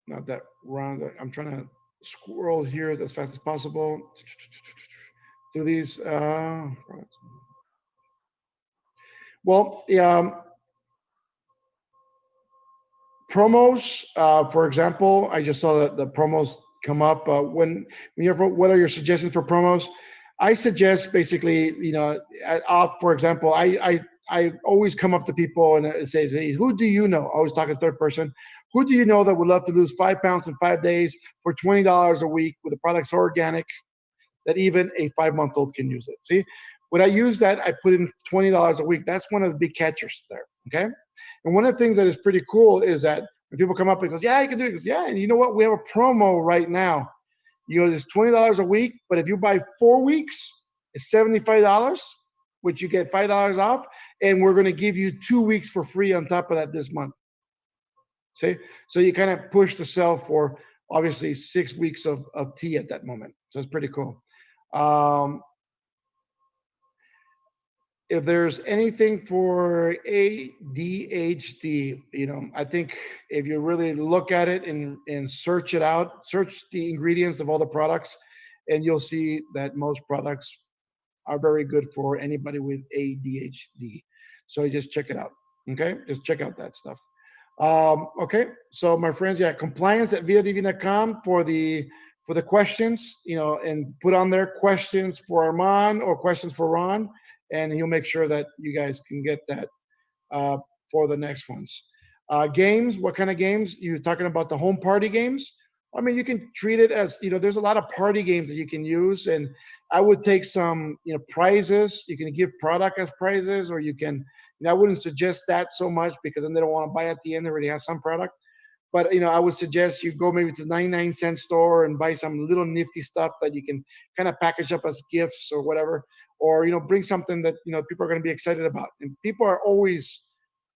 Not that round. I'm trying to scroll here as fast as possible through these. Well, promos, for example, I just saw that the promos come up. When you're, what are your suggestions for promos? I suggest basically, for example, I always come up to people and it says, hey, who do you know? I always talking third person. Who do you know that would love to lose 5 pounds in 5 days for $20 a week with the products organic, that even a 5-month-old can use it? See, when I use that, I put in $20 a week. That's one of the big catchers there. Okay. And one of the things that is pretty cool is that when people come up and goes, yeah, you can do it. Goes, yeah. And you know what? We have a promo right now. It's $20 a week, but if you buy 4 weeks, it's $75, which you get $5 off. And we're going to give you 2 weeks for free on top of that this month. See? So you kind of push the sell for obviously 6 weeks of tea at that moment. So it's pretty cool. If there's anything for ADHD, I think if you really look at it and search it out, search the ingredients of all the products, and you'll see that most products are very good for anybody with ADHD. So you just check it out. Okay, just check out that stuff. Okay, so my friends, yeah, compliance@viadivina.com for the questions, and put on there questions for Armand or questions for Ron, and he'll make sure that you guys can get that for the next ones. Games, what kind of games? You're talking about the home party games? I mean, you can treat it as, there's a lot of party games that you can use, and I would take some, prizes. You can give product as prizes, or you can, I wouldn't suggest that so much because then they don't want to buy at the end. They already have some product. But, I would suggest you go maybe to the 99-cent store and buy some little nifty stuff that you can kind of package up as gifts or whatever, or, bring something that, people are going to be excited about. And people are always,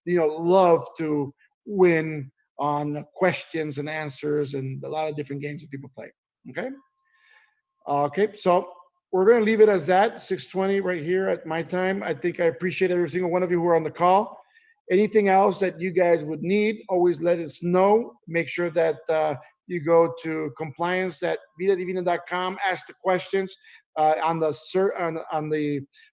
love to win on questions and answers and a lot of different games that people play. Okay. Okay. So we're going to leave it as that, 6:20 right here at my time. I think I appreciate every single one of you who are on the call. Anything else that you guys would need, always let us know. Make sure that you go to compliance@viadivina.com, ask the questions. On the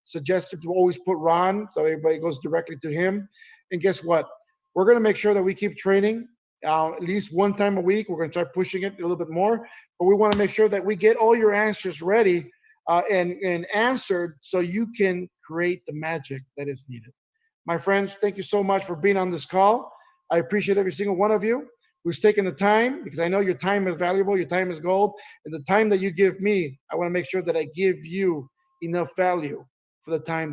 suggested to always put Ron, so everybody goes directly to him. And guess what? We're going to make sure that we keep training at least one time a week. We're going to try pushing it a little bit more, but we want to make sure that we get all your answers ready and answered so you can create the magic that is needed. My friends, thank you so much for being on this call. I appreciate every single one of you who's taken the time, because I know your time is valuable, your time is gold, and the time that you give me, I want to make sure that I give you enough value for the time that